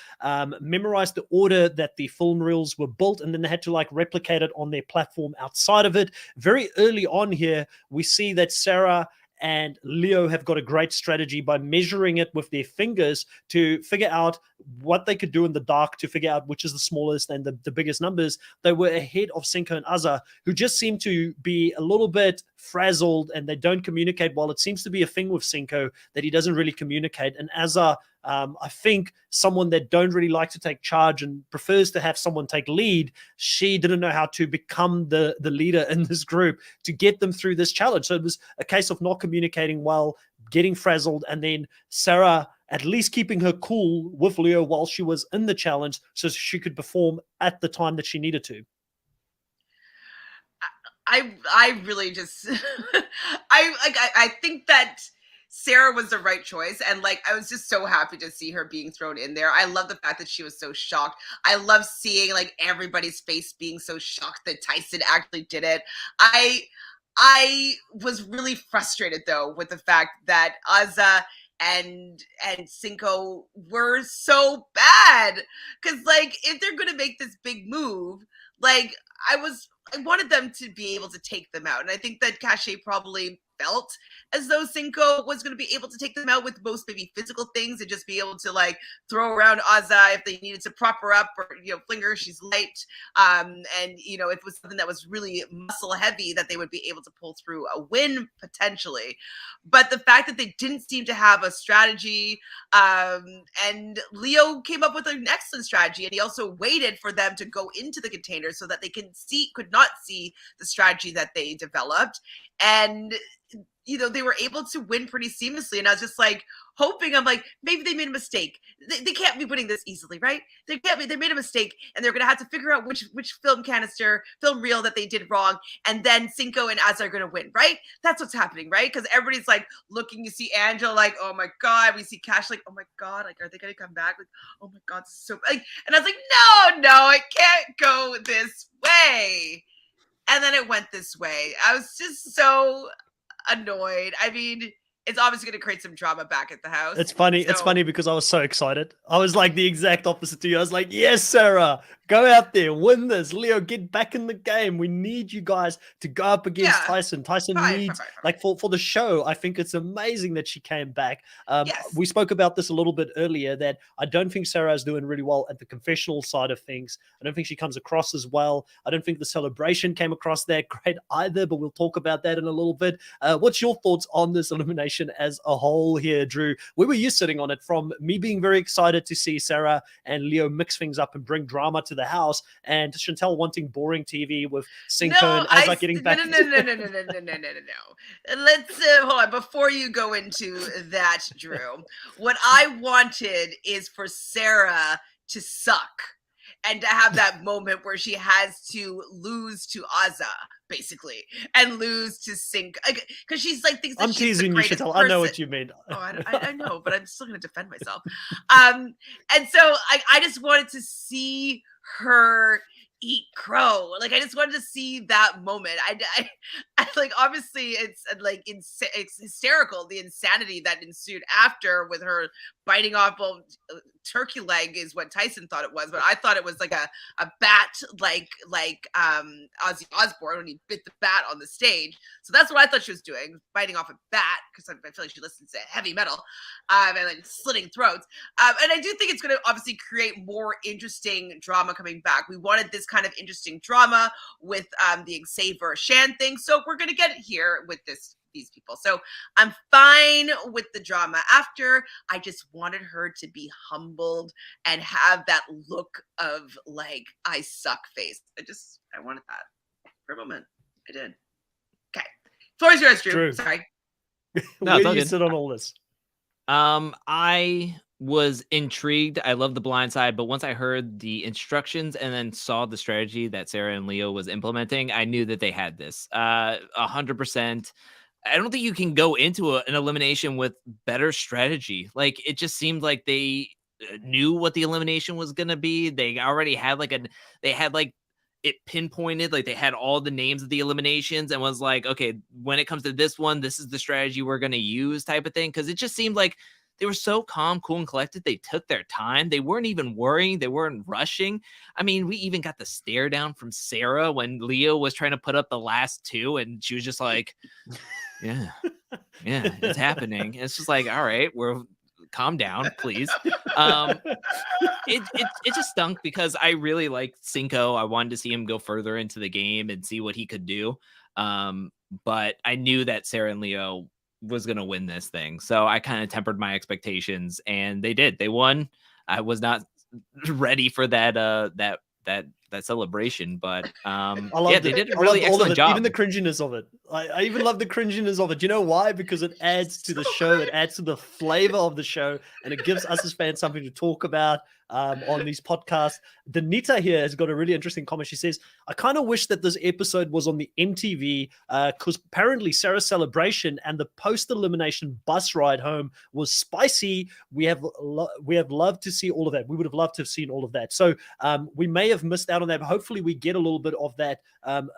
memorize the order that the film reels were built, and then they had to like replicate it on their platform outside of it. Very early on here, we see that Sarah and Leo have got a great strategy by measuring it with their fingers to figure out what they could do in the dark, to figure out which is the smallest and the biggest numbers. They were ahead of Cinco and Azza, who just seem to be a little bit frazzled and they don't communicate well. It seems to be a thing with Cinco that he doesn't really communicate. And Azza, I think someone that don't really like to take charge and prefers to have someone take lead, she didn't know how to become the leader in this group to get them through this challenge. So it was a case of not communicating well, getting frazzled, and then Sarah at least keeping her cool with Leo while she was in the challenge so she could perform at the time that she needed to. I really just I think that Sarah was the right choice, and like I was just so happy to see her being thrown in there. I love the fact that she was so shocked. I love seeing like everybody's face being so shocked that Tyson actually did it. I was really frustrated though with the fact that Azza and Cinco were so bad, because like if they're gonna make this big move, like I wanted them to be able to take them out, and I think that Cache probably felt as though Cinco was going to be able to take them out with most maybe physical things and just be able to like throw around Azza if they needed to prop her up or, fling her, she's light. And, if it was something that was really muscle heavy, that they would be able to pull through a win potentially. But the fact that they didn't seem to have a strategy, and Leo came up with an excellent strategy, and he also waited for them to go into the container so that they could not see the strategy that they developed. And they were able to win pretty seamlessly. And I was just like hoping, I'm like, maybe they made a mistake. They can't be winning this easily, right? They made a mistake, and they're going to have to figure out which film reel that they did wrong. And then Cinco and Az are going to win, right? That's what's happening, right? Because everybody's like looking, you see Angela like, oh my God. We see Cash like, oh my God, like, are they going to come back? Like, oh my God, this is so, like, and I was like, no, it can't go this way. And then it went this way. I was just so annoyed. I mean, it's obviously going to create some drama back at the house. It's funny. It's funny because I was so excited. I was like the exact opposite to you. I was like, yes, Sarah, go out there, win this. Leo, get back in the game. We need you guys to go up against Tyson. Tyson needs, like, for the show, I think it's amazing that she came back. Yes. We spoke about this a little bit earlier, that I don't think Sarah is doing really well at the confessional side of things. I don't think she comes across as well. I don't think the celebration came across that great either, but we'll talk about that in a little bit. What's your thoughts on this elimination as a whole here, Drew? Where were you sitting on it, from me being very excited to see Sarah and Leo mix things up and bring drama to the house, and Chantel wanting boring TV with Cinco and Azza getting back? No. Let's hold on before you go into that, Drew. What I wanted is for Sarah to suck and to have that moment where she has to lose to Azza, basically, and lose to Cinco, because she's like thinks that I'm she's teasing the you, greatest Chantel. person. I know what you mean. Oh, I know, but I'm still going to defend myself. And so I just wanted to see her eat crow. Like, I just wanted to see that moment. I like, obviously it's like it's hysterical, the insanity that ensued after, with her biting off, well, turkey leg is what Tyson thought it was, but I thought it was like a bat, like Ozzy Osbourne when he bit the bat on the stage. So that's what I thought she was doing, biting off a bat, because I feel like she listens to heavy metal, and like slitting throats. And I do think it's going to obviously create more interesting drama coming back. We wanted this kind of interesting drama with the Xavier Shan thing, so we're going to get it here with these people. So I'm fine with the drama after. I just wanted her to be humbled and have that look of like, I suck face. I wanted that for a moment. I did. Okay. Floor is yours, Drew. Sorry. No, where do you sit on all this? I was intrigued. I love the blindside, but once I heard the instructions and then saw the strategy that Sarah and Leo was implementing, I knew that they had this 100%. I don't think you can go into an elimination with better strategy. Like, it just seemed like they knew what the elimination was going to be. They already had it pinpointed, like they had all the names of the eliminations and was like, okay, when it comes to this one, this is the strategy we're going to use, type of thing. Cause it just seemed like they were so calm, cool, and collected. They took their time. They weren't even worrying. They weren't rushing. I mean, we even got the stare down from Sarah when Leo was trying to put up the last two, and she was just like, yeah, it's happening. It's just like, all right, calm down, please. It just stunk because I really liked Cinco. I wanted to see him go further into the game and see what he could do. But I knew that Sarah and Leo was going to win this thing. So I kind of tempered my expectations, and they did. They won. I was not ready for that celebration, but they did a really excellent job. Even the cringiness of it. I even love the cringiness of it. Do you know why? Because it adds to the show. It adds to the flavor of the show, and it gives us as fans something to talk about on these podcasts. Danita here has got a really interesting comment. She says, I kind of wish that this episode was on the MTV, because apparently Sarah's celebration and the post-elimination bus ride home was spicy. We have loved to see all of that. We would have loved to have seen all of that. So we may have missed out on that, but hopefully we get a little bit of that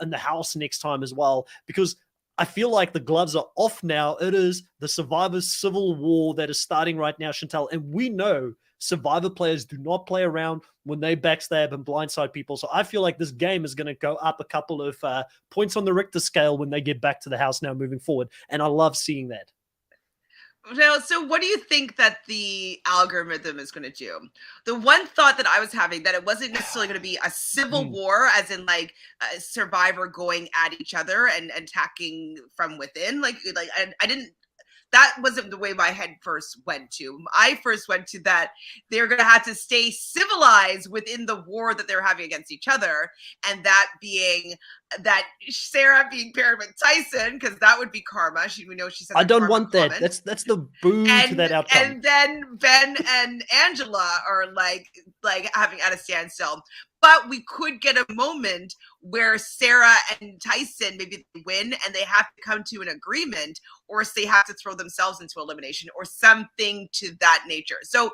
in the house next time as well, because I feel like the gloves are off now. It is the Survivor Civil War that is starting right now, Chantel, and we know Survivor players do not play around when they backstab and blindside people. So I feel like this game is going to go up a couple of points on the Richter scale when they get back to the house now moving forward. And I love seeing that. Now, so what do you think that the algorithm is going to do? The one thought that I was having, that it wasn't necessarily going to be a civil war, as in like a Survivor going at each other and attacking from within. Like I didn't. That wasn't the way my head first went to. I first went to that they're going to have to stay civilized within the war that they're having against each other, and that being that Sarah being paired with Tyson, because that would be karma. We know she said I don't want comment. that. That's the boo to that outcome. And then Ben and Angela are like having at a standstill. But we could get a moment where Sarah and Tyson maybe win and they have to come to an agreement, or they have to throw themselves into elimination or something to that nature. So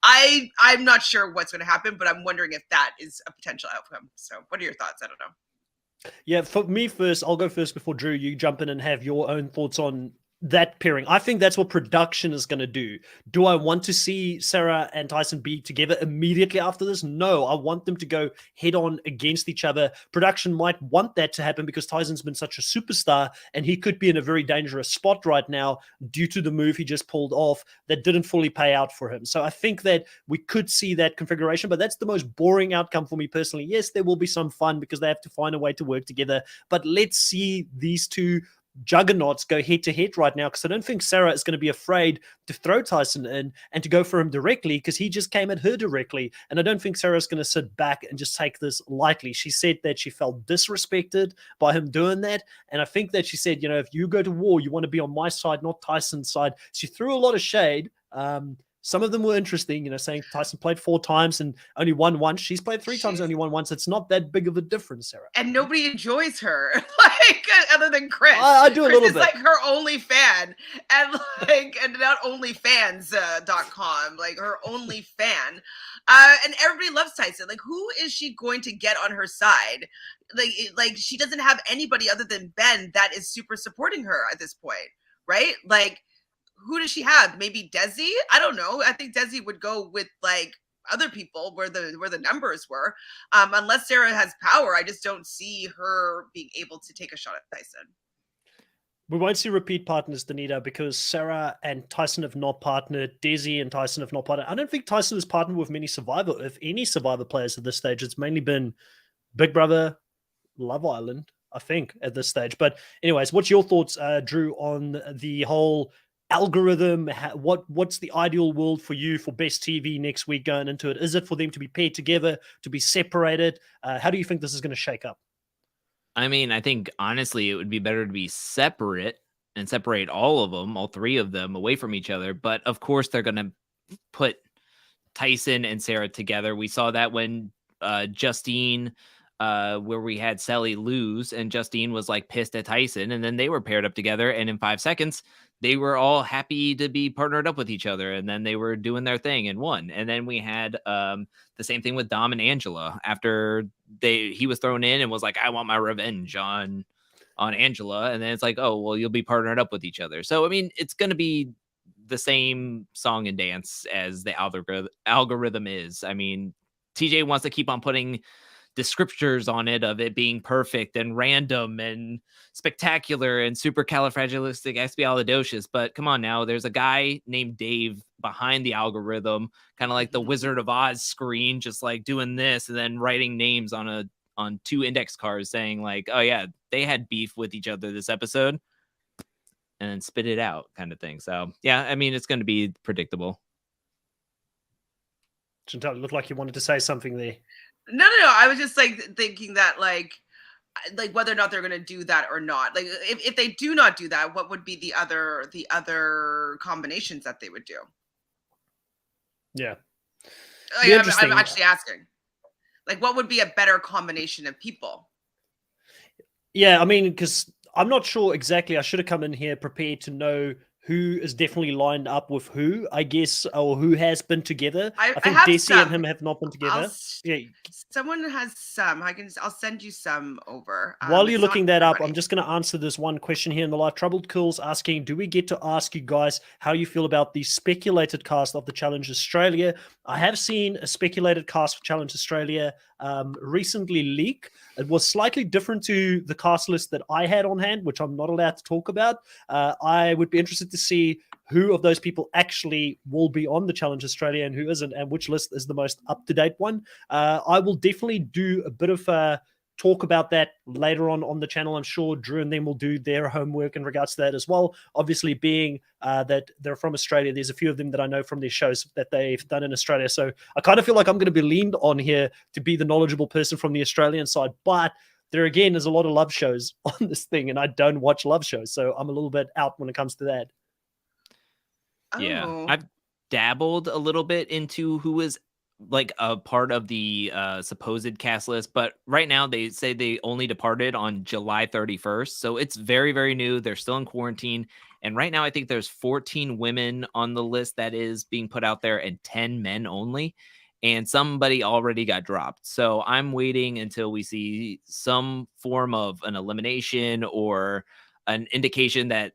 I'm not sure what's going to happen, but I'm wondering if that is a potential outcome. So what are your thoughts? I don't know. Yeah, for me first, I'll go first before Drew, you jump in and have your own thoughts on that pairing. I think that's what production is going to do. Do I want to see Sarah and Tyson be together immediately after this? No, I want them to go head on against each other. Production might want that to happen because Tyson's been such a superstar and he could be in a very dangerous spot right now due to the move he just pulled off that didn't fully pay out for him. So I think that we could see that configuration, but that's the most boring outcome for me personally. Yes, there will be some fun because they have to find a way to work together, but let's see these two juggernauts go head to head right now, because I don't think Sarah is going to be afraid to throw Tyson in and to go for him directly, because he just came at her directly. And I don't think Sarah is going to sit back and just take this lightly. She said that she felt disrespected by him doing that. And I think that she said, you know, if you go to war, you want to be on my side, not Tyson's side. She threw a lot of shade. Some of them were interesting, you know, saying Tyson played 4 times and only won once. She's played 3 times, only won once. It's not that big of a difference, Sarah. And nobody enjoys her, like, other than Chris. I do a little bit. Chris is like her only fan, and like, and not onlyfans.com, like her only fan. And everybody loves Tyson. Like, who is she going to get on her side? Like she doesn't have anybody other than Ben that is super supporting her at this point, right? Like, who does she have? Maybe Desi? I don't know. I think Desi would go with like other people where the numbers were. Unless Sarah has power, I just don't see her being able to take a shot at Tyson. We won't see repeat partners, Danita, because Sarah and Tyson have not partnered. Desi and Tyson have not partnered. I don't think Tyson has partnered with many Survivor, if any Survivor players at this stage. It's mainly been Big Brother, Love Island, I think, at this stage. But anyways, what's your thoughts, Drew, on the whole algorithm? What's the ideal world for you for best TV next week going into it? Is it for them to be paired together, to be separated? How do you think this is going to shake up? I mean, I think honestly it would be better to be separate and separate all of them, all 3 of them, away from each other. But of course they're going to put Tyson and Sarah together. We saw that when Justine, where we had Sally lose, and Justine was like pissed at Tyson, and then they were paired up together, and in 5 seconds they were all happy to be partnered up with each other, and then they were doing their thing and won. And then we had the same thing with Dom and Angela after he was thrown in and was like, I want my revenge on Angela, and then it's like, oh well, you'll be partnered up with each other. So I mean, it's going to be the same song and dance as the algorithm is. I mean, TJ wants to keep on putting descriptors on it of it being perfect and random and spectacular and supercalifragilisticexpialidocious. But come on now, there's a guy named Dave behind the algorithm, kind of like the Wizard of Oz screen, just like doing this and then writing names on 2 index cards saying like, oh yeah, they had beef with each other this episode, and then spit it out kind of thing. So yeah, I mean, it's going to be predictable. Chantal, it looked like you wanted to say something there. No. I was just like thinking that like whether or not they're going to do that or not. Like if they do not do that, what would be the other combinations that they would do? Yeah. I'm actually asking. Like, what would be a better combination of people? Yeah, I mean, because I'm not sure exactly. I should have come in here prepared to know who is definitely lined up with who, I guess, or who has been together. I I think have Desi and some. him have not been together. Yeah. Someone has some. I'll send you some over. While you're It's not looking that up, everybody. I'm just going to answer this one question here in the live. Troubled Cool's asking, do we get to ask you guys how you feel about the speculated cast of the Challenge Australia? I have seen a speculated cast for Challenge Australia recently leak. It was slightly different to the cast list that I had on hand, which I'm not allowed to talk about. I would be interested to see who of those people actually will be on the Challenge Australia and who isn't, and which list is the most up-to-date one. I will definitely do a bit of talk about that later on the channel. I'm sure Drew and them will do their homework in regards to that as well. Obviously, being that they're from Australia, there's a few of them that I know from their shows that they've done in Australia. So I kind of feel like I'm going to be leaned on here to be the knowledgeable person from the Australian side. But there again is a lot of love shows on this thing, and I don't watch love shows, so I'm a little bit out when it comes to that. Yeah, Oh. I've dabbled a little bit into who is like a part of the supposed cast list, but right now they say they only departed on July 31st, so it's very, very new. They're still in quarantine, and right now I think there's 14 women on the list that is being put out there and 10 men only, and somebody already got dropped. So I'm waiting until we see some form of an elimination or an indication that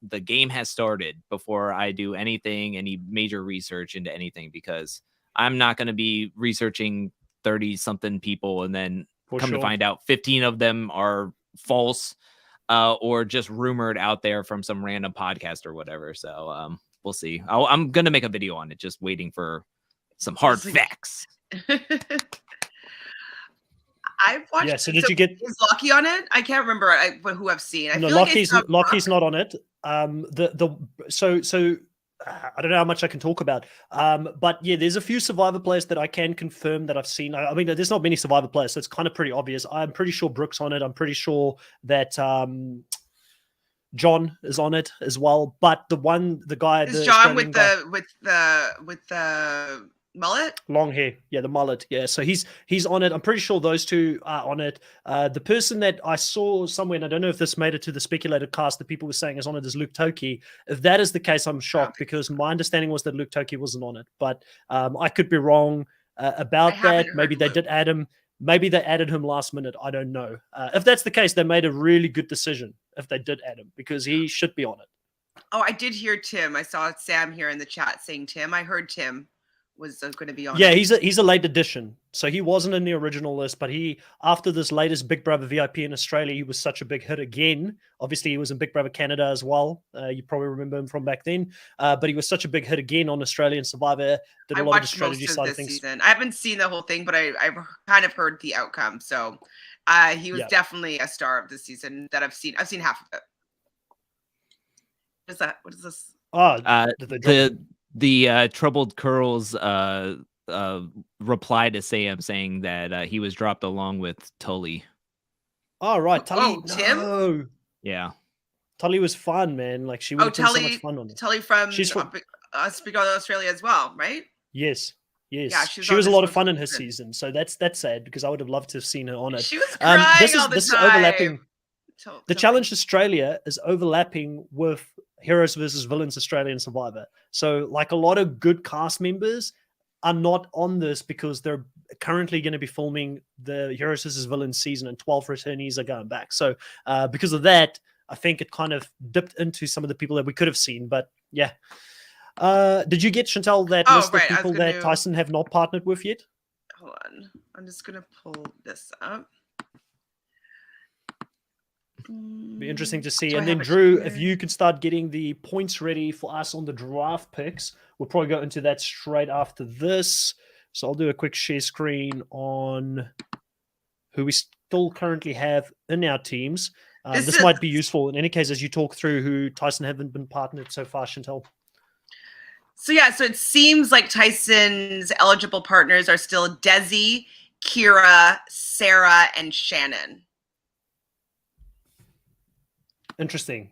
the game has started before I do anything, any major research into anything, because I'm not going to be researching 30 something people and then to find out 15 of them are false or just rumored out there from some random podcast or whatever. So we'll see. I'm going to make a video on it, just waiting for some hard facts. I've watched. Yeah. So did you get is Lucky on it? I can't remember who I've seen. No, Lucky's not on it. So I don't know how much I can talk about. But yeah, there's a few Survivor players that I can confirm that I've seen. I mean, there's not many Survivor players, so it's kind of pretty obvious. I'm pretty sure Brooke's on it. I'm pretty sure that John is on it as well. But the guy is John with the mullet, long hair, yeah, the mullet, yeah. So he's on it. I'm pretty sure those two are on it. The person that I saw somewhere, and I don't know if this made it to the speculated cast that people were saying is on it, is Luke Toki. If that is the case, I'm shocked because my understanding was that Luke Toki wasn't on it, but I could be wrong about that. Maybe they did add him. Maybe they added him last minute. I don't know. If that's the case, they made a really good decision if they did add him, because he should be on it. Oh, I did hear Tim. I saw Sam here in the chat saying Tim. I heard Tim was going to be on. Yeah, he's a late addition. So he wasn't in the original list, but he, after this latest Big Brother VIP in Australia, he was such a big hit again. Obviously, he was in Big Brother Canada as well. You probably remember him from back then. But he was such a big hit again on Australian Survivor. I watched strategy most of this season. I haven't seen the whole thing, but I've kind of heard the outcome. So he was definitely a star of the season that I've seen. I've seen half of it. What is that? What is this? The Troubled Curls reply to Sam saying that he was dropped along with Tully. Oh, right. Tully. Tim? No. Yeah. Tully was fun, man. Like, she was so much fun on it. Tully she's from Speak Out Australia as well, right? Yes. Yes. Yeah, she was a lot of fun in her season. So that's sad, because I would have loved to have seen her on it. She was crying this all the is time. Overlapping. The Challenge Australia is overlapping with Heroes versus Villains Australian Survivor. So like a lot of good cast members are not on this because they're currently going to be filming the Heroes versus Villains season, and 12 returnees are going back. So because of that, I think it kind of dipped into some of the people that we could have seen. But yeah. Did you get, Chantal, that list of people that Tyson have not partnered with yet? Hold on. I'm just going to pull this up. Be interesting to see. And then Drew, if you could start getting the points ready for us on the draft picks, we'll probably go into that straight after this. So I'll do a quick share screen on who we still currently have in our teams. This might be useful in any case as you talk through who Tyson haven't been partnered so far, Chantal. So yeah, so it seems like Tyson's eligible partners are still Desi, Kira, Sarah, and Shannon. Interesting.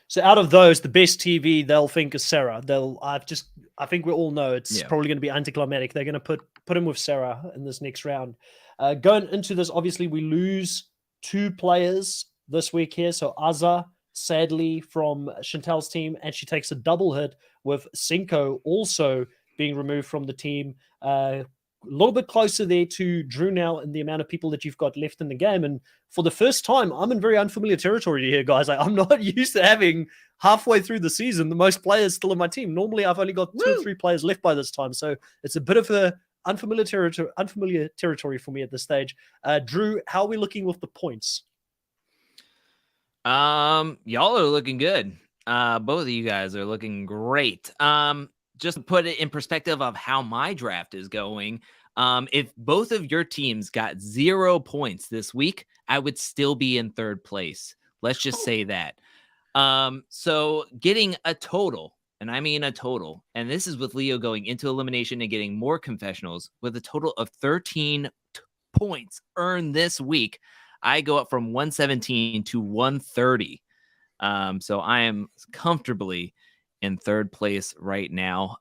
So out of those, the best TV they'll think is Sarah. I think we all know it's probably going to be anticlimactic. They're going to put him with Sarah in this next round. Going into this, obviously we lose 2 players this week here. So Azza sadly, from Chantel's team, and she takes a double hit with Cinco also being removed from the team. A little bit closer there to Drew now in the amount of people that you've got left in the game. And for the first time, I'm in very unfamiliar territory here, guys. I'm not used to having halfway through the season the most players still in my team. Normally, I've only got 2 or 3 players left by this time. So it's a bit of a unfamiliar territory for me at this stage. Drew, how are we looking with the points? Y'all are looking good. Both of you guys are looking great. Just to put it in perspective of how my draft is going, if both of your teams got 0 points this week, I would still be in 3rd place. Let's just say that. So getting a total, and I mean a total, and this is with Leo going into elimination and getting more confessionals with a total of 13 points earned this week, I go up from 117 to 130. So I am comfortably in 3rd place right now.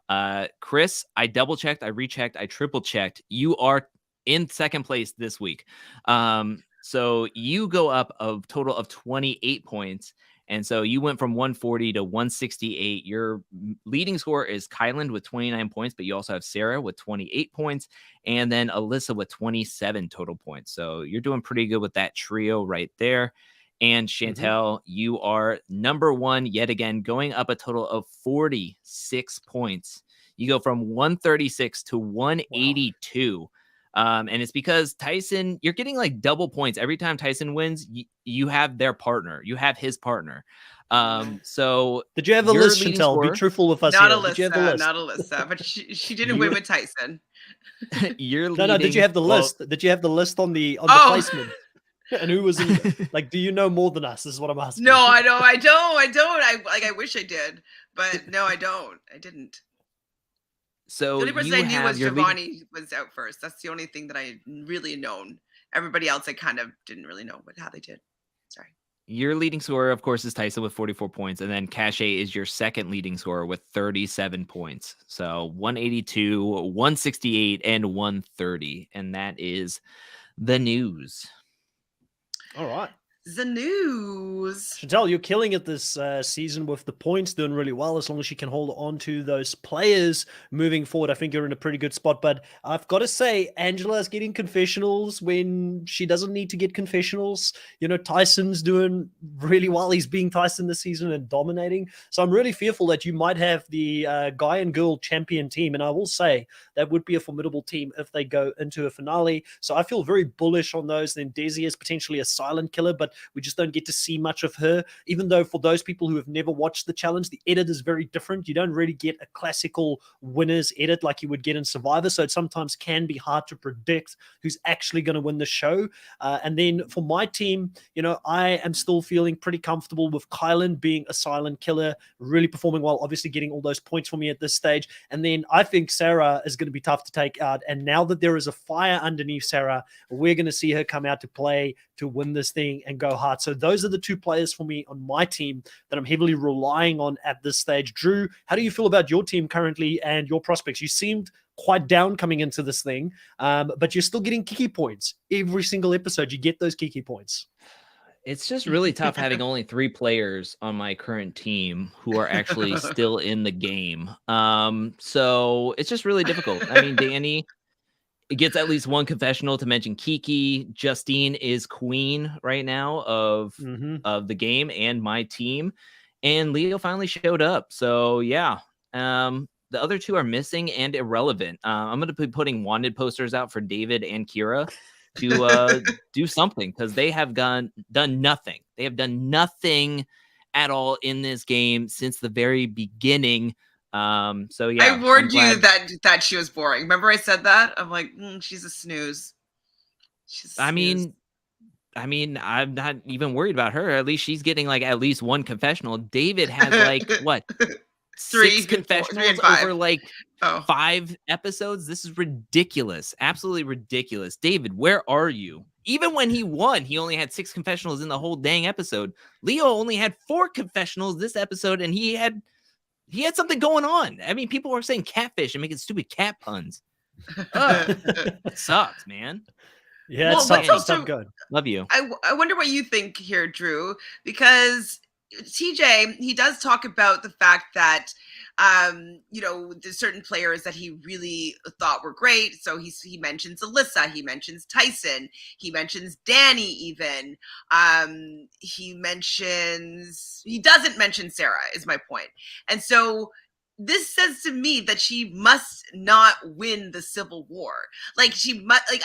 Chris, I double checked, I rechecked, I triple checked. You are in 2nd place this week. So you go up a total of 28 points. And so you went from 140 to 168. Your leading scorer is Kylan with 29 points, but you also have Sarah with 28 points, and then Alyssa with 27 total points. So you're doing pretty good with that trio right there. And Chantel, you are number 1 yet again, going up a total of 46 points. You go from 136 to 182. Wow. And it's because Tyson, you're getting like double points every time Tyson wins. You have their partner, you have his partner. So did you have the list, Chantel? Be truthful with us. Not Alyssa, not Alyssa, but she didn't win with Tyson. You're no. Did you have the list? Did you have the list on the placement? And who was in, like, do you know more than us? This is what I'm asking. No, I don't. I wish I did, but no, I don't. I didn't. So the only person I knew was Giovanni was out first. That's the only thing that I really known. Everybody else, I kind of didn't really know how they did. Sorry. Your leading scorer, of course, is Tyson with 44 points. And then Cache is your 2nd leading scorer with 37 points. So 182, 168, and 130. And that is the news. All right. The news. Chantel, you're killing it this season with the points, doing really well. As long as you can hold on to those players moving forward, I think you're in a pretty good spot. But I've got to say, Angela's getting confessionals when she doesn't need to get confessionals. You know, Tyson's doing really well. He's being Tyson this season and dominating. So I'm really fearful that you might have the guy and girl champion team. And I will say that would be a formidable team if they go into a finale. So I feel very bullish on those. Then Desi is potentially a silent killer, but we just don't get to see much of her, even though for those people who have never watched the challenge, the edit is very different. You don't really get a classical winner's edit like you would get in Survivor, so it sometimes can be hard to predict who's actually going to win the show. And then for my team, you know, I am still feeling pretty comfortable with Kylan being a silent killer, really performing well, obviously getting all those points for me at this stage. And then I think Sarah is going to be tough to take out. And now that there is a fire underneath Sarah, we're going to see her come out to play to win this thing and go hard. So those are the 2 players for me on my team that I'm heavily relying on at this stage. Drew, how do you feel about your team currently and your prospects? You seemed quite down coming into this thing, but you're still getting Kiki points. Every single episode, you get those Kiki points. It's just really tough having only 3 players on my current team who are actually still in the game. So it's just really difficult. I mean, Danny gets at least 1 confessional, to mention Kiki. Justine is queen right now of the game and my team. And Leo finally showed up. So yeah, the other 2 are missing and irrelevant. I'm going to be putting wanted posters out for David and Kira to do something, because they have done nothing. They have done nothing at all in this game since the very beginning. So yeah, I warned you that she was boring. Remember I said that? I'm like, she's a snooze. I mean, I'm not even worried about her. At least she's getting like at least 1 confessional. David has like what? 6 confessionals over like 5 episodes. This is ridiculous. Absolutely ridiculous. David, where are you? Even when he won, he only had 6 confessionals in the whole dang episode. Leo only had 4 confessionals this episode, and he had something going on. I mean, people were saying catfish and making stupid cat puns. It sucks, man. Yeah, it's tough. Good. Love you. I wonder what you think here, Drew, because TJ, he does talk about the fact that there's certain players that he really thought were great. So he mentions Alyssa, he mentions Tyson, he mentions Danny even. He doesn't mention Sarah, is my point. And so this says to me that she must not win the Civil War. Like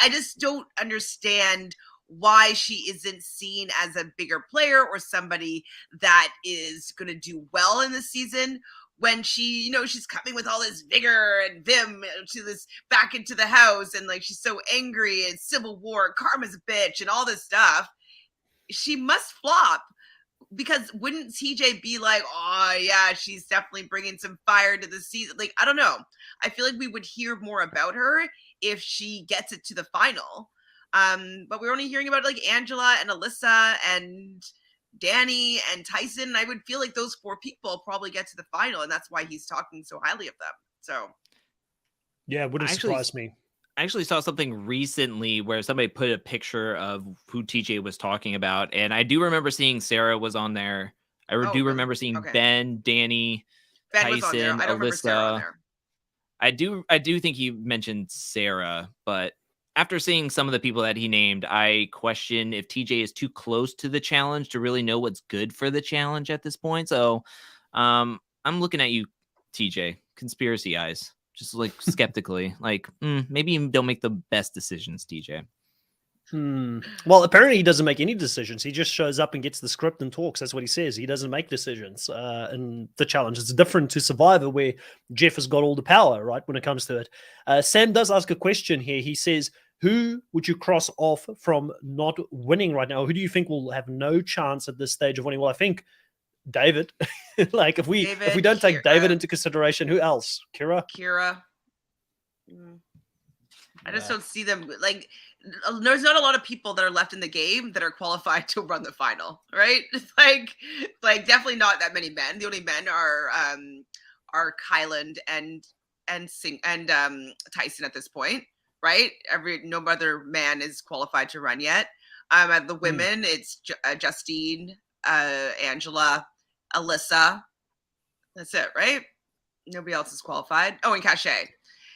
I just don't understand why she isn't seen as a bigger player or somebody that is going to do well in the season when she's coming with all this vigor and vim to this back into the house, and like she's so angry and Civil War, karma's a bitch and all this stuff. She must flop, because wouldn't TJ be like, oh yeah, she's definitely bringing some fire to the season? Like, I don't know. I feel like we would hear more about her if she gets it to the final. But we're only hearing about like Angela and Alyssa and Danny and Tyson. And I would feel like those 4 people probably get to the final, and that's why he's talking so highly of them. So yeah, wouldn't surprise me. I actually saw something recently where somebody put a picture of who TJ was talking about, and I do remember seeing Sarah was on there. I do remember seeing Ben, Danny, Ben Tyson, was on there. I don't remember Sarah on there. I do think he mentioned Sarah, but after seeing some of the people that he named, I question if TJ is too close to the challenge to really know what's good for the challenge at this point. So I'm looking at you, TJ, conspiracy eyes, just like skeptically, like maybe you don't make the best decisions, TJ. Well, apparently he doesn't make any decisions. He just shows up and gets the script and talks. That's what he says. He doesn't make decisions in the challenge. It's different to Survivor, where Jeff has got all the power, right, when it comes to it. Sam does ask a question here. He says, who would you cross off from not winning right now? Who do you think will have no chance at this stage of winning? Well, I think David. Like if we don't take David into consideration, who else? Kira. I just don't see them. Like, there's not a lot of people that are left in the game that are qualified to run the final, right? Like definitely not that many men. The only men are Kayla and Tyson at this point, right? No other man is qualified to run yet. At the women, it's Justine, Angela, Alyssa. That's it, right? Nobody else is qualified. Oh, and Cachet.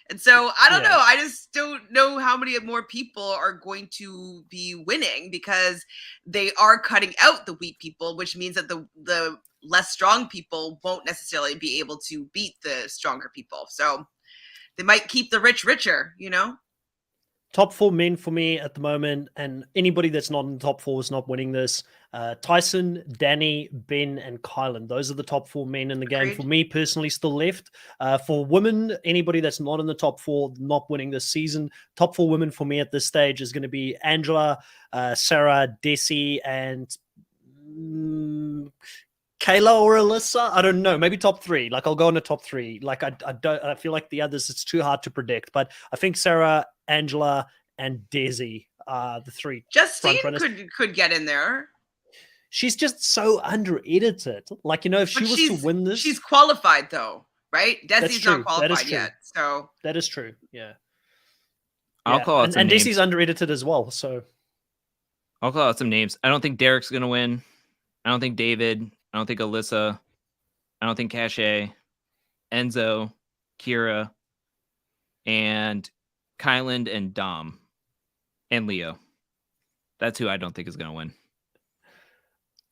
And so I don't know. I just don't know how many more people are going to be winning, because they are cutting out the weak people, which means that the less strong people won't necessarily be able to beat the stronger people. So they might keep the rich richer, Top 4 men for me at the moment, and anybody that's not in the top 4 is not winning this. Tyson, Danny, Ben, and Kylan. Those are the top 4 men in the game. Agreed. For me personally, still left. For women, anybody that's not in the top 4, not winning this season. Top 4 women for me at this stage is going to be Angela, Sarah, Desi, and Kayla or Alyssa. I don't know. Maybe top 3. Like I'll go on the top 3. Like I feel like the others, it's too hard to predict. But I think Sarah, Angela, and Desi are the 3. Justine could get in there. She's just so under-edited. Like, if she was to win this... She's qualified, though, right? Desi's not qualified yet, so... That is true, yeah. I'll call out some names. And Desi's under-edited as well, so... I'll call out some names. I don't think Derek's going to win. I don't think David. I don't think Alyssa. I don't think Cachet. Enzo, Kira, and Kyland and Dom. And Leo. That's who I don't think is going to win.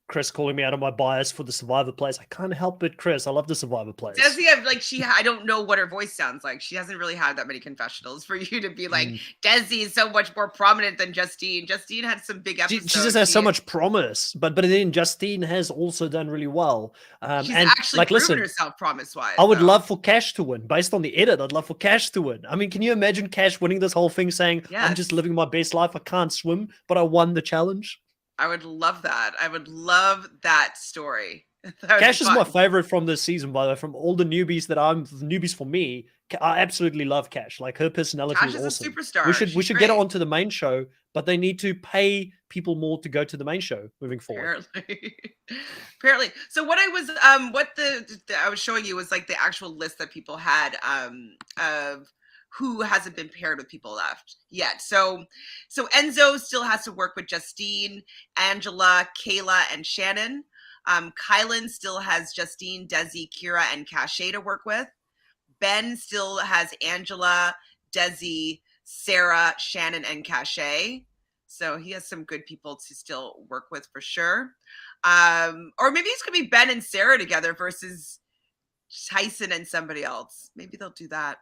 Chris calling me out of my bias for the Survivor plays. I can't help it, Chris. I love the Survivor plays. Desi have I don't know what her voice sounds like. She hasn't really had that many confessionals for you to be like, Desi is so much more prominent than Justine. Justine had some big episodes. She just has so much promise, but then Justine has also done really well. She's actually proven herself promise-wise. I would love for Cash to win. Based on the edit, I'd love for Cash to win. I mean, can you imagine Cash winning this whole thing saying, I'm just living my best life. I can't swim, but I won the challenge? I would love that. I would love that story. Cash is my favorite from this season, by the way. From all the newbies for me, I absolutely love Cash. Like, her personality is awesome. A superstar. We should get her onto the main show, but they need to pay people more to go to the main show moving forward. Apparently. So what I was showing you was like the actual list that people had of who hasn't been paired with people left yet. So Enzo still has to work with Justine, Angela, Kayla, and Shannon. Kylan still has Justine, Desi, Kira, and Cache to work with. Ben still has Angela, Desi, Sarah, Shannon, and Cache. So he has some good people to still work with for sure. Or maybe it's going to be Ben and Sarah together versus Tyson and somebody else. Maybe they'll do that.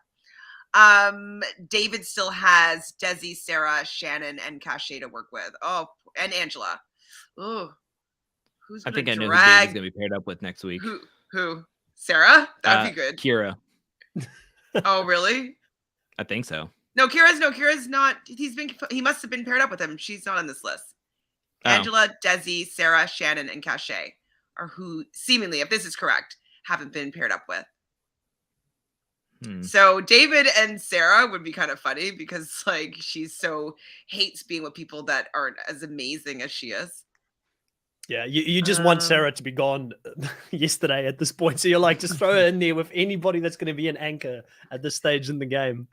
David still has Desi, Sarah, Shannon, and Cache to work with. Oh, and Angela. Oh, who's I gonna think I know who drag? David's gonna be paired up with next week. Who? Sarah? That'd be good. Kira. Oh, really? I think so. No, Kira's not. He must have been paired up with him. She's not on this list. Oh. Angela, Desi, Sarah, Shannon, and Cache are who seemingly, if this is correct, haven't been paired up with. So David and Sarah would be kind of funny because like she's so hates being with people that aren't as amazing as she is. Yeah, you just want Sarah to be gone yesterday at this point. So you're like, just throw her in there with anybody that's going to be an anchor at this stage in the game.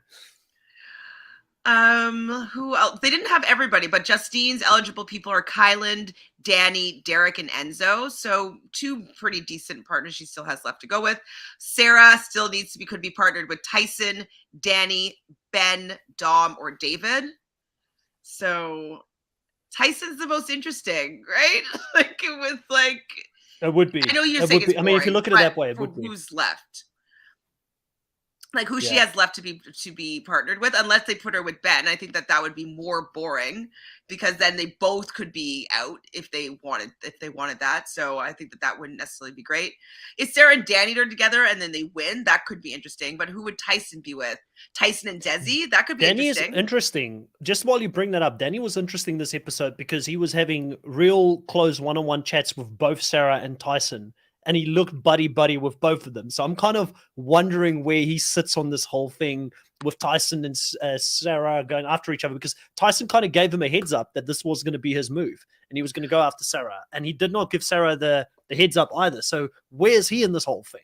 Who else? They didn't have everybody, but Justine's eligible people are Kylan, Danny, Derek, and Enzo. So 2 pretty decent partners she still has left to go with. Sarah still could be partnered with Tyson, Danny, Ben, Dom, or David. So Tyson's the most interesting, right? It would be. I know you're saying it's boring, I mean, if you look at it that way, it would be. Who's left? Like who she has left to be partnered with, unless they put her with Ben. I think that would be more boring because then they both could be out if they wanted that. So I think that wouldn't necessarily be great. If Sarah and Danny are together and then they win, that could be interesting. But who would Tyson be with? Tyson and Desi? That could be interesting. Danny is interesting. Just while you bring that up, Danny was interesting this episode because he was having real close one-on-one chats with both Sarah and Tyson. And he looked buddy-buddy with both of them. So I'm kind of wondering where he sits on this whole thing with Tyson and Sarah going after each other, because Tyson kind of gave him a heads up that this was going to be his move and he was going to go after Sarah. And he did not give Sarah the heads up either. So where's he in this whole thing?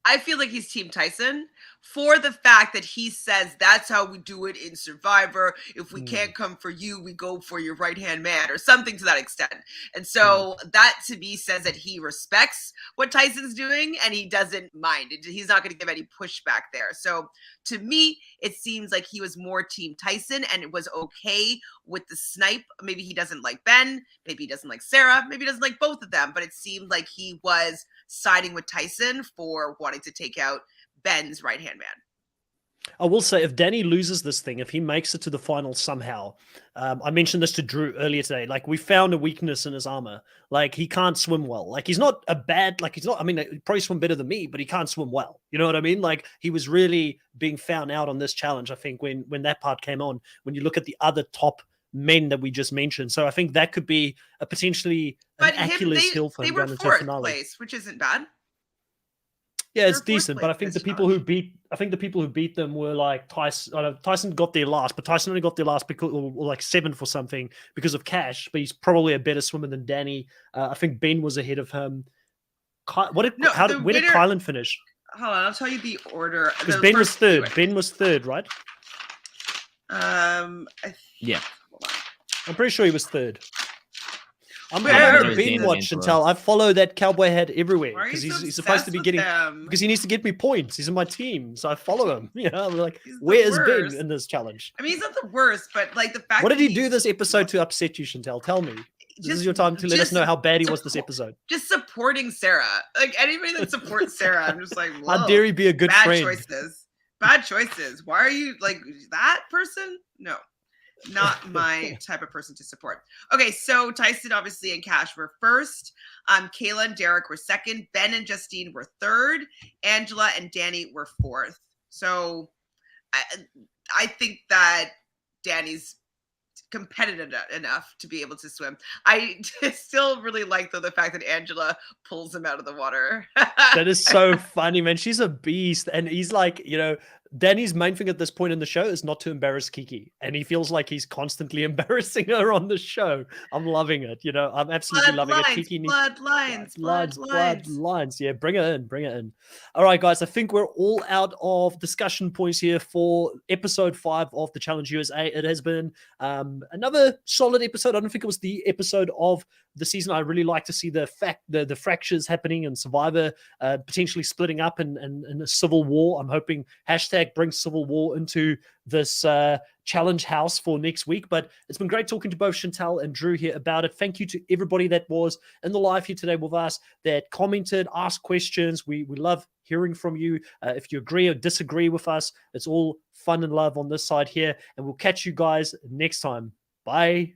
I feel like he's Team Tyson for the fact that he says that's how we do it in Survivor. If we can't come for you, we go for your right-hand man or something to that extent. And so that to me says that he respects what Tyson's doing and he doesn't mind it. He's not going to give any pushback there. So to me, it seems like he was more Team Tyson and it was okay with the snipe. Maybe he doesn't like Ben. Maybe he doesn't like Sarah. Maybe he doesn't like both of them. But it seemed like he was siding with Tyson for wanting to take out Ben's right-hand man. I will say, if Danny loses this thing, if he makes it to the final somehow, I mentioned this to Drew earlier today, like we found a weakness in his armor. Like he can't swim well. Like he's not I mean, he probably swim better than me, but he can't swim well. You know what I mean? Like he was really being found out on this challenge, I think, when that part came on, when you look at the other top men that we just mentioned. So I think that could be a potentially an Achilles heel for him going into the finale. Place, which isn't bad. Yeah, it's decent, but I think the people who beat them were like Tyson. Tyson got there last, but Tyson only got there last because or like 7th or something because of cash. But he's probably a better swimmer than Danny. I think Ben was ahead of him. Where did Kylan finish? Hold on, I'll tell you the order. Because Ben was third. Ben was third, right? Yeah. I'm pretty sure he was third. I'm going to binge watch until I follow that cowboy hat everywhere because he's supposed to be getting because he needs to get me points. He's in my team, so I follow him. You know, I'm like, where is Ben in this challenge? I mean, he's not the worst, but like the fact. What did he do this episode to upset you, Chantel? Tell me. This is your time to let us know how bad he was this episode. Just supporting Sarah, like anybody that supports Sarah, I'm just like, how dare he be a good friend? Bad choices. Why are you like that person? No. Not my type of person to support. Okay, so Tyson obviously and Cash were first. Kayla and Derek were second. Ben and Justine were third. Angela and Danny were fourth. So I think that Danny's competitive enough to be able to swim. I still really like though the fact that Angela pulls him out of the water. That is so funny, man. She's a beast, and he's like, you know, Danny's main thing at this point in the show is not to embarrass Kiki, and he feels like he's constantly embarrassing her on the show. I'm loving it. I'm absolutely loving it. Kiki needs bloodlines. Yeah, bring it in. All right, guys, I think we're all out of discussion points here for episode 5 of the Challenge USA. It has been another solid episode. I don't think it was the episode of the season. I really like to see the fractures happening and Survivor potentially splitting up in a civil war. I'm hoping # bring civil war into this challenge house for next week. But it's been great talking to both Chantal and Drew here about it. Thank you to everybody that was in the live here today with us, that commented, asked questions. We love hearing from you. If you agree or disagree with us, it's all fun and love on this side here. And we'll catch you guys next time. Bye.